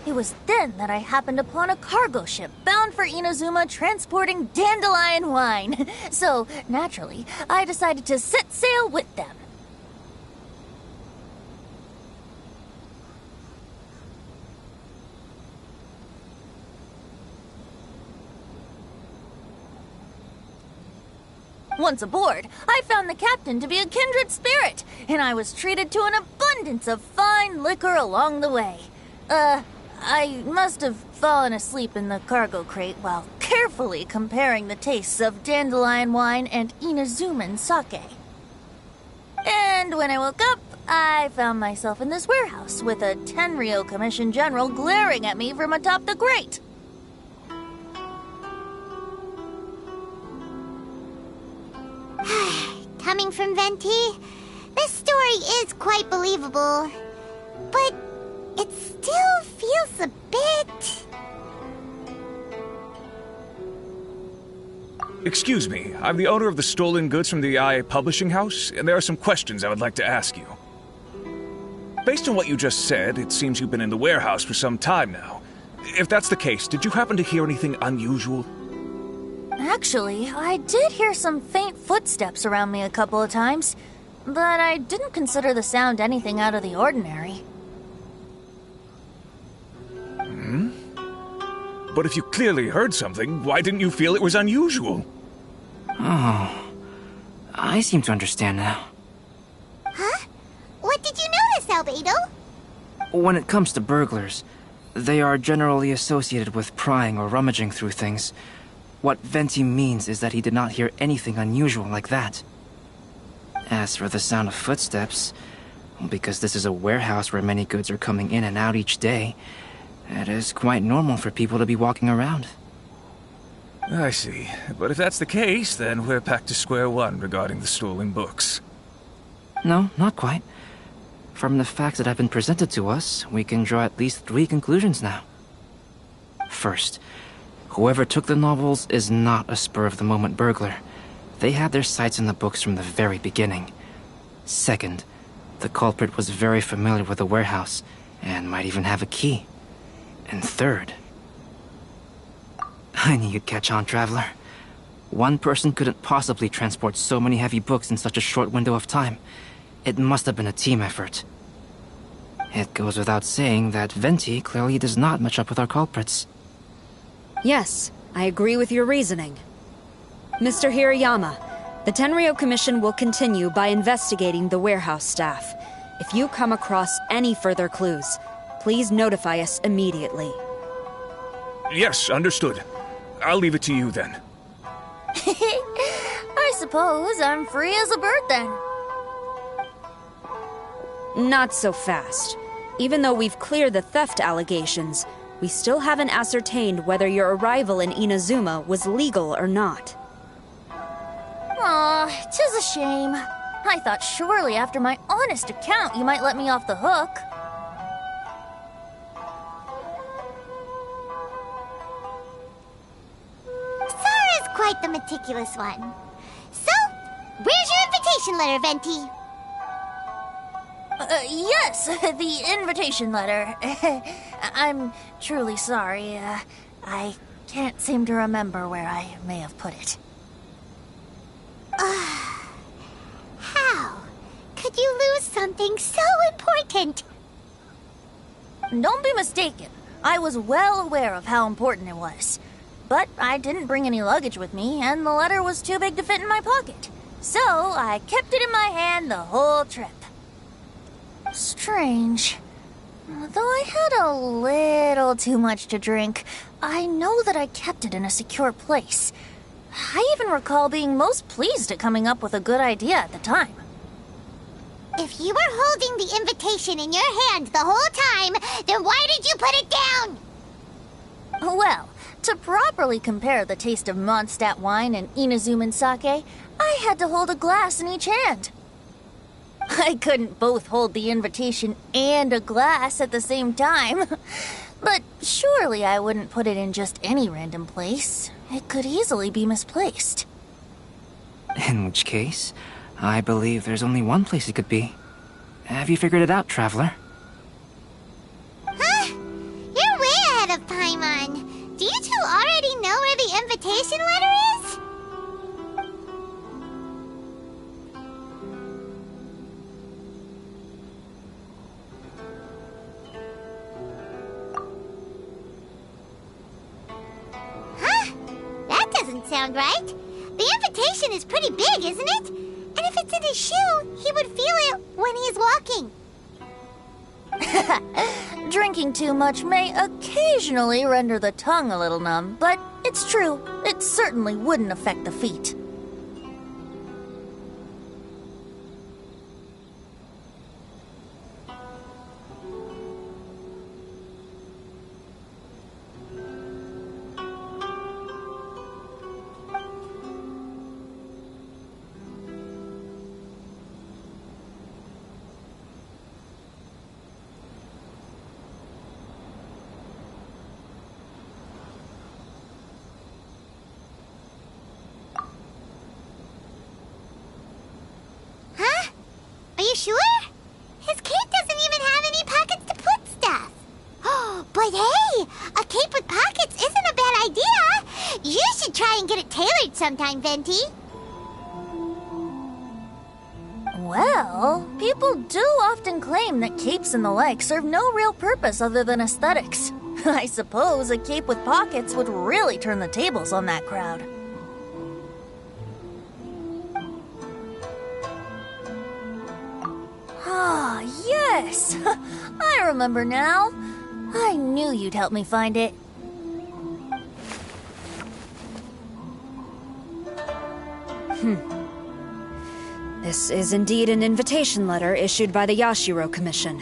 It was then that I happened upon a cargo ship bound for Inazuma transporting dandelion wine. So, naturally, I decided to set sail with them. Once aboard, I found the captain to be a kindred spirit, and I was treated to an abundance of fine liquor along the way. I must have fallen asleep in the cargo crate while carefully comparing the tastes of dandelion wine and Inazuman sake. And when I woke up, I found myself in this warehouse with a Tenryou Commission General glaring at me from atop the grate. Coming from Venti, this story is quite believable. But it still feels a bit... Excuse me, I'm the owner of the stolen goods from the IA Publishing House, and there are some questions I would like to ask you. Based on what you just said, it seems you've been in the warehouse for some time now. If that's the case, did you happen to hear anything unusual? Actually, I did hear some faint footsteps around me a couple of times, but I didn't consider the sound anything out of the ordinary. Hmm? But if you clearly heard something, why didn't you feel it was unusual? Oh, I seem to understand now. Huh? What did you notice, Albedo? When it comes to burglars, they are generally associated with prying or rummaging through things. What Venti means is that he did not hear anything unusual like that. As for the sound of footsteps, because this is a warehouse where many goods are coming in and out each day, it is quite normal for people to be walking around. I see. But if that's the case, then we're back to square one regarding the stolen books. No, not quite. From the facts that have been presented to us, we can draw at least 3 conclusions now. First, whoever took the novels is not a spur-of-the-moment burglar. They had their sights on the books from the very beginning. Second, the culprit was very familiar with the warehouse, and might even have a key. And third... I knew you'd catch on, Traveler. One person couldn't possibly transport so many heavy books in such a short window of time. It must have been a team effort. It goes without saying that Venti clearly does not match up with our culprits. Yes, I agree with your reasoning. Mr. Hirayama, the Tenryou Commission will continue by investigating the warehouse staff. If you come across any further clues, please notify us immediately. Yes, understood. I'll leave it to you then. I suppose I'm free as a bird then. Not so fast. Even though we've cleared the theft allegations, we still haven't ascertained whether your arrival in Inazuma was legal or not. Aw, 'tis a shame. I thought surely after my honest account you might let me off the hook. Sara's quite the meticulous one. So, where's your invitation letter, Venti? Yes, the invitation letter. I'm truly sorry. I can't seem to remember where I may have put it. How could you lose something so important? Don't be mistaken. I was well aware of how important it was. But I didn't bring any luggage with me, and the letter was too big to fit in my pocket. So I kept it in my hand the whole trip. Strange. Though I had a little too much to drink, I know that I kept it in a secure place. I even recall being most pleased at coming up with a good idea at the time. If you were holding the invitation in your hand the whole time, then why did you put it down? Well, to properly compare the taste of Mondstadt wine and Inazuman sake, I had to hold a glass in each hand. I couldn't both hold the invitation and a glass at the same time. But surely I wouldn't put it in just any random place. It could easily be misplaced. In which case, I believe there's only one place it could be. Have you figured it out, Traveler? Huh? You're way ahead of Paimon. Do you two already know where the invitation letter is? Huh? That doesn't sound right. The invitation is pretty big, isn't it? And if it's in his shoe, he would feel it when he's walking. Drinking too much may occasionally render the tongue a little numb, but it's true, it certainly wouldn't affect the feet. Are you sure? His cape doesn't even have any pockets to put stuff. But hey, a cape with pockets isn't a bad idea. You should try and get it tailored sometime, Venti. Well, people do often claim that capes and the like serve no real purpose other than aesthetics. I suppose a cape with pockets would really turn the tables on that crowd. Ah, yes! I remember now. I knew you'd help me find it. This is indeed an invitation letter issued by the Yashiro Commission.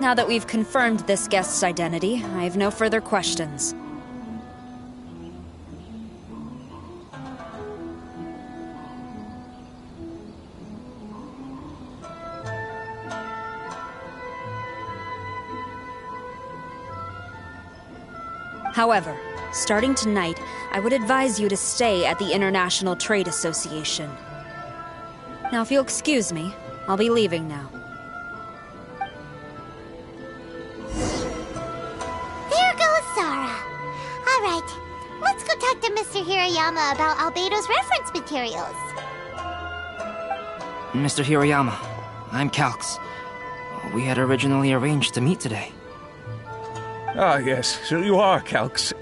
Now that we've confirmed this guest's identity, I have no further questions. However, starting tonight, I would advise you to stay at the International Trade Association. Now, if you'll excuse me, I'll be leaving now. There goes Sara. All right, let's go talk to Mr. Hirayama about Albedo's reference materials. Mr. Hiroyama, I'm Calx. We had originally arranged to meet today. Ah, yes, so you are, Calx.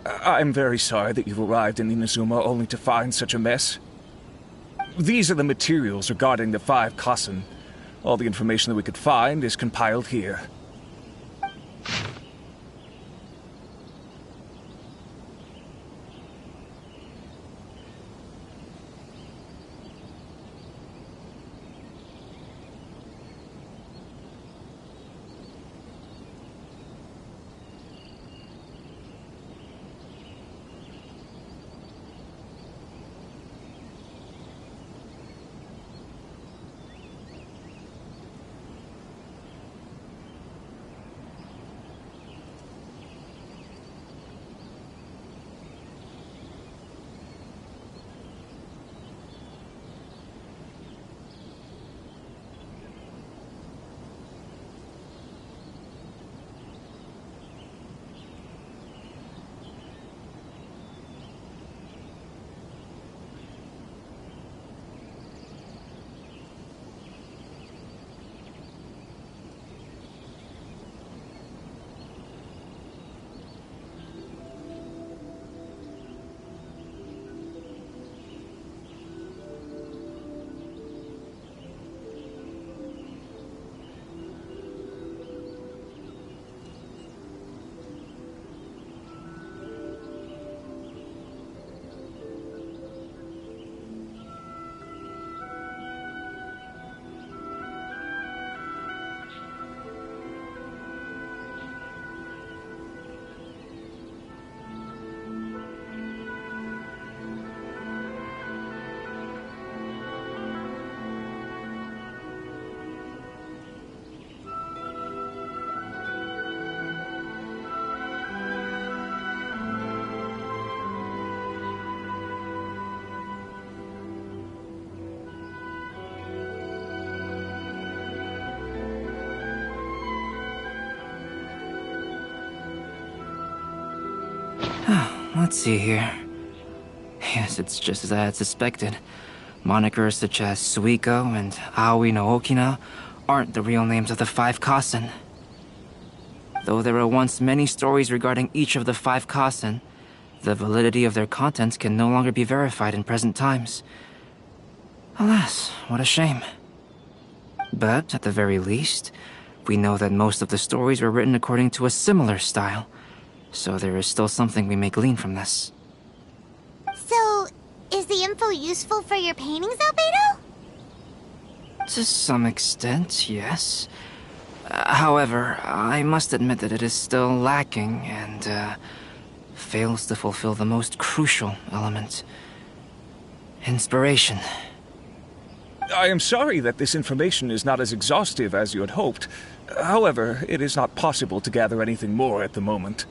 I'm very sorry that you've arrived in Inazuma only to find such a mess. These are the materials regarding the 5 Kassen. All the information that we could find is compiled here. Let's see here. Yes, it's just as I had suspected. Monikers such as Suiko and Aoi no Okina aren't the real names of the 5 Kassen. Though there were once many stories regarding each of the 5 Kassen, the validity of their contents can no longer be verified in present times. Alas, what a shame. But, at the very least, We know that most of the stories were written according to a similar style, so there is still something we may glean from this. So, is the info useful for your paintings, Albedo? To some extent, yes. However, I must admit that it is still lacking and fails to fulfill the most crucial element. Inspiration. I am sorry that this information is not as exhaustive as you had hoped. However, it is not possible to gather anything more at the moment.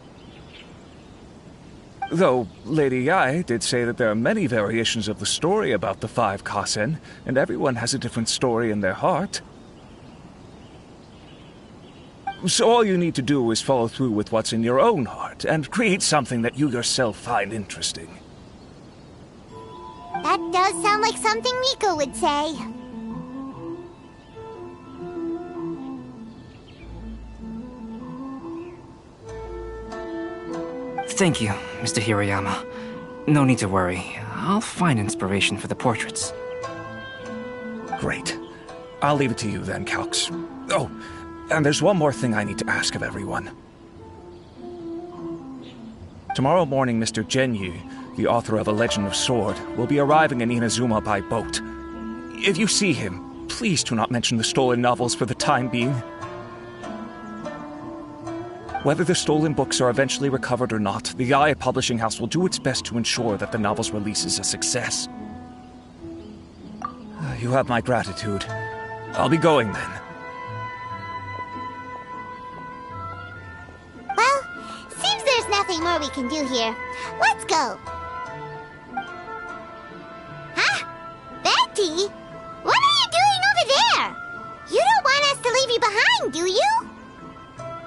Though, Lady Yae did say that there are many variations of the story about the 5 Kasen, and everyone has a different story in their heart. So all you need to do is follow through with what's in your own heart, and create something that you yourself find interesting. That does sound like something Miko would say. Thank you, Mr. Hirayama. No need to worry. I'll find inspiration for the portraits. Great. I'll leave it to you then, Calx. Oh, and there's one more thing I need to ask of everyone. Tomorrow morning, Mr. Genyu, the author of A Legend of Sword, will be arriving in Inazuma by boat. If you see him, please do not mention the stolen novels for the time being. Whether the stolen books are eventually recovered or not, the Yae Publishing House will do its best to ensure that the novel's release is a success. You have my gratitude. I'll be going then. Well, seems there's nothing more we can do here. Let's go. Huh? Betty? What are you doing over there? You don't want us to leave you behind, do you?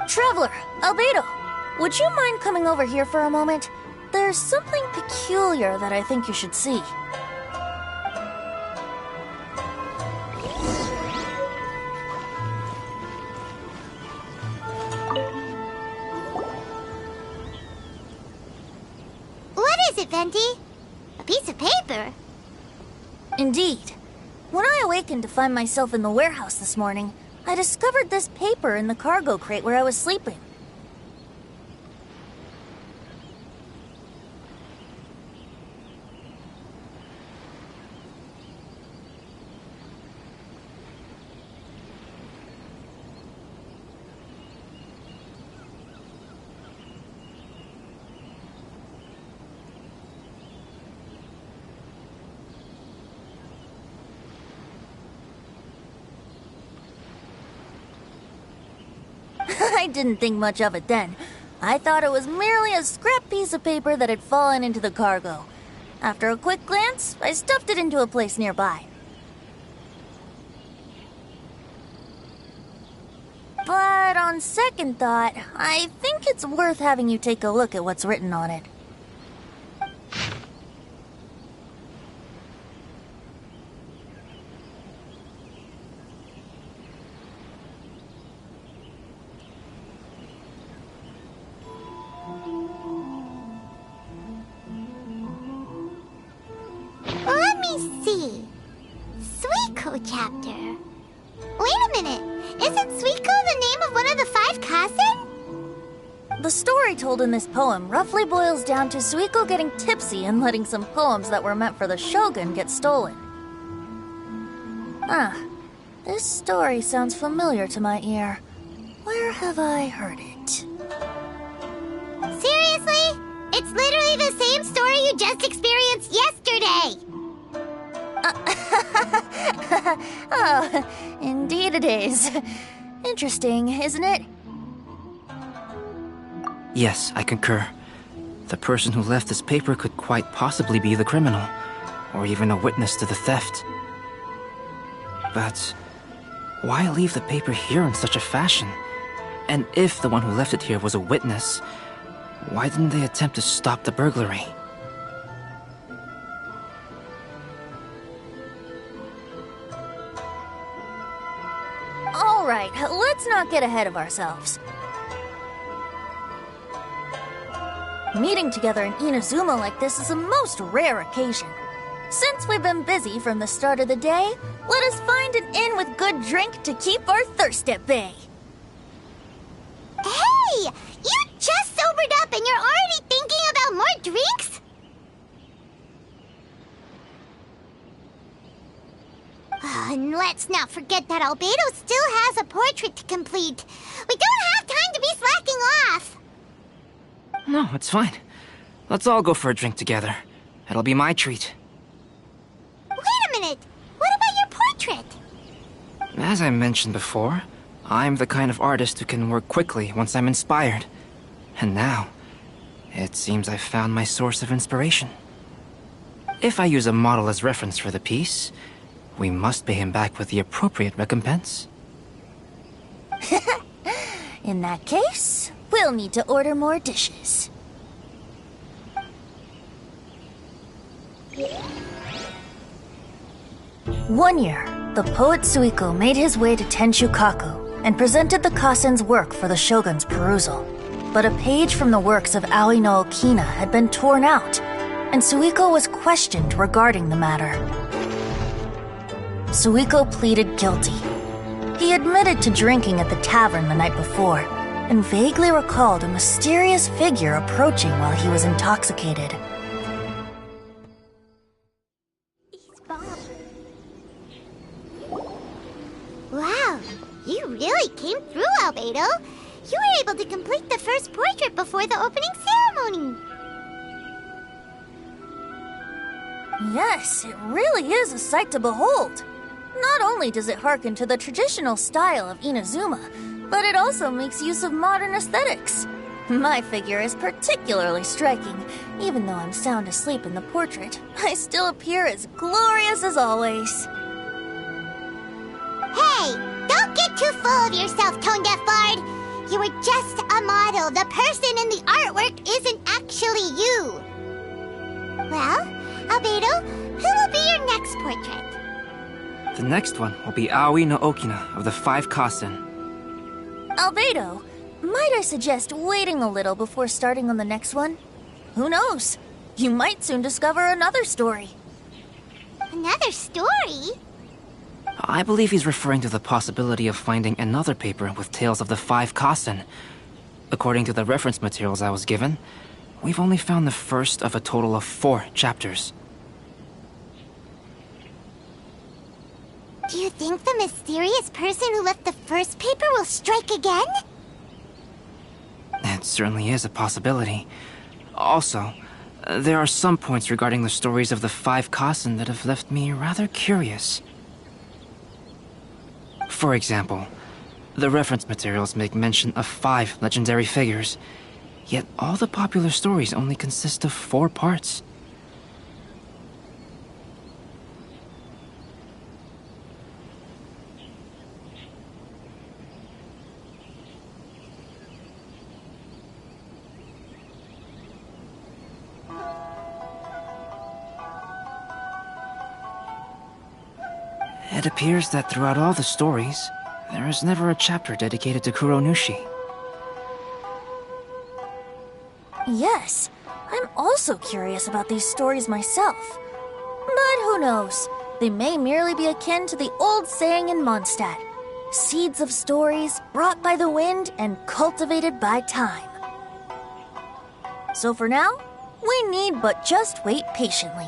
Traveler, Albedo, would you mind coming over here for a moment? There's something peculiar that I think you should see. What is it, Venti? A piece of paper? Indeed. When I awakened to find myself in the warehouse this morning, I discovered this paper in the cargo crate where I was sleeping. I didn't think much of it then. I thought it was merely a scrap piece of paper that had fallen into the cargo. After a quick glance, I stuffed it into a place nearby. But on second thought, I think it's worth having you take a look at what's written on it. Let me see. Suiko chapter. Wait a minute. Isn't Suiko the name of one of the 5 Kasen? The story told in this poem roughly boils down to Suiko getting tipsy and letting some poems that were meant for the Shogun get stolen. Ah, this story sounds familiar to my ear. Where have I heard it? Seriously? It's literally the same story you just experienced yesterday! Oh, indeed it is. Interesting, isn't it? Yes, I concur. The person who left this paper could quite possibly be the criminal, or even a witness to the theft. But why leave the paper here in such a fashion? And if the one who left it here was a witness, why didn't they attempt to stop the burglary? All right, let's not get ahead of ourselves. Meeting together in Inazuma like this is a most rare occasion. Since we've been busy from the start of the day, let us find an inn with good drink to keep our thirst at bay. let's not forget that Albedo still has a portrait to complete. We don't have time to be slacking off. No, it's fine. Let's all go for a drink together. It'll be my treat. Wait a minute. What about your portrait? As I mentioned before, I'm the kind of artist who can work quickly once I'm inspired. And now, it seems I've found my source of inspiration. If I use a model as reference for the piece, we must pay him back with the appropriate recompense. In that case, we'll need to order more dishes. One year, the poet Suiko made his way to Tenshukaku and presented the Kasen's work for the shogun's perusal. But a page from the works of Aoi no Okina had been torn out, and Suiko was questioned regarding the matter. Suiko pleaded guilty. He admitted to drinking at the tavern the night before, and vaguely recalled a mysterious figure approaching while he was intoxicated. Wow, you really came through, Albedo. You were able to complete the first portrait before the opening ceremony. Yes, it really is a sight to behold. Not only does it harken to the traditional style of Inazuma, but it also makes use of modern aesthetics. My figure is particularly striking. Even though I'm sound asleep in the portrait, I still appear as glorious as always. Hey, don't get too full of yourself, Tone-Deaf Bard. You were just a model. The person in the artwork isn't actually you. Well, Albedo, who will be your next portrait? The next one will be Aoi no Okina of the 5 Kasen. Albedo, might I suggest waiting a little before starting on the next one? Who knows? You might soon discover another story. Another story? I believe he's referring to the possibility of finding another paper with tales of the 5 Kasen. According to the reference materials I was given, we've only found the first of a total of 4 chapters. Do you think the mysterious person who left the first paper will strike again? It certainly is a possibility. Also, there are some points regarding the stories of the 5 Kasen that have left me rather curious. For example, the reference materials make mention of 5 legendary figures, yet all the popular stories only consist of 4 parts. It appears that throughout all the stories, there is never a chapter dedicated to Kuronushi. Yes, I'm also curious about these stories myself. But who knows? They may merely be akin to the old saying in Mondstadt: seeds of stories brought by the wind and cultivated by time. So for now, we need but just wait patiently.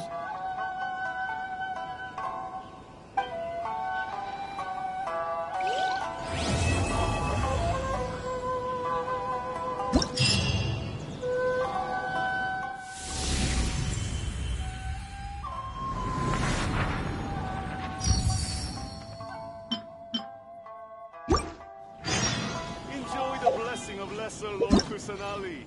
Enjoy the blessing of Lesser Lord Kusanali.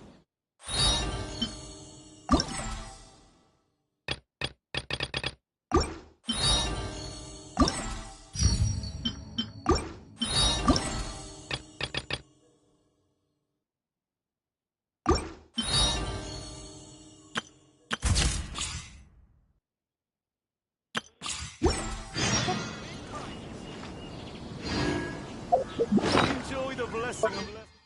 Enjoy the blessing of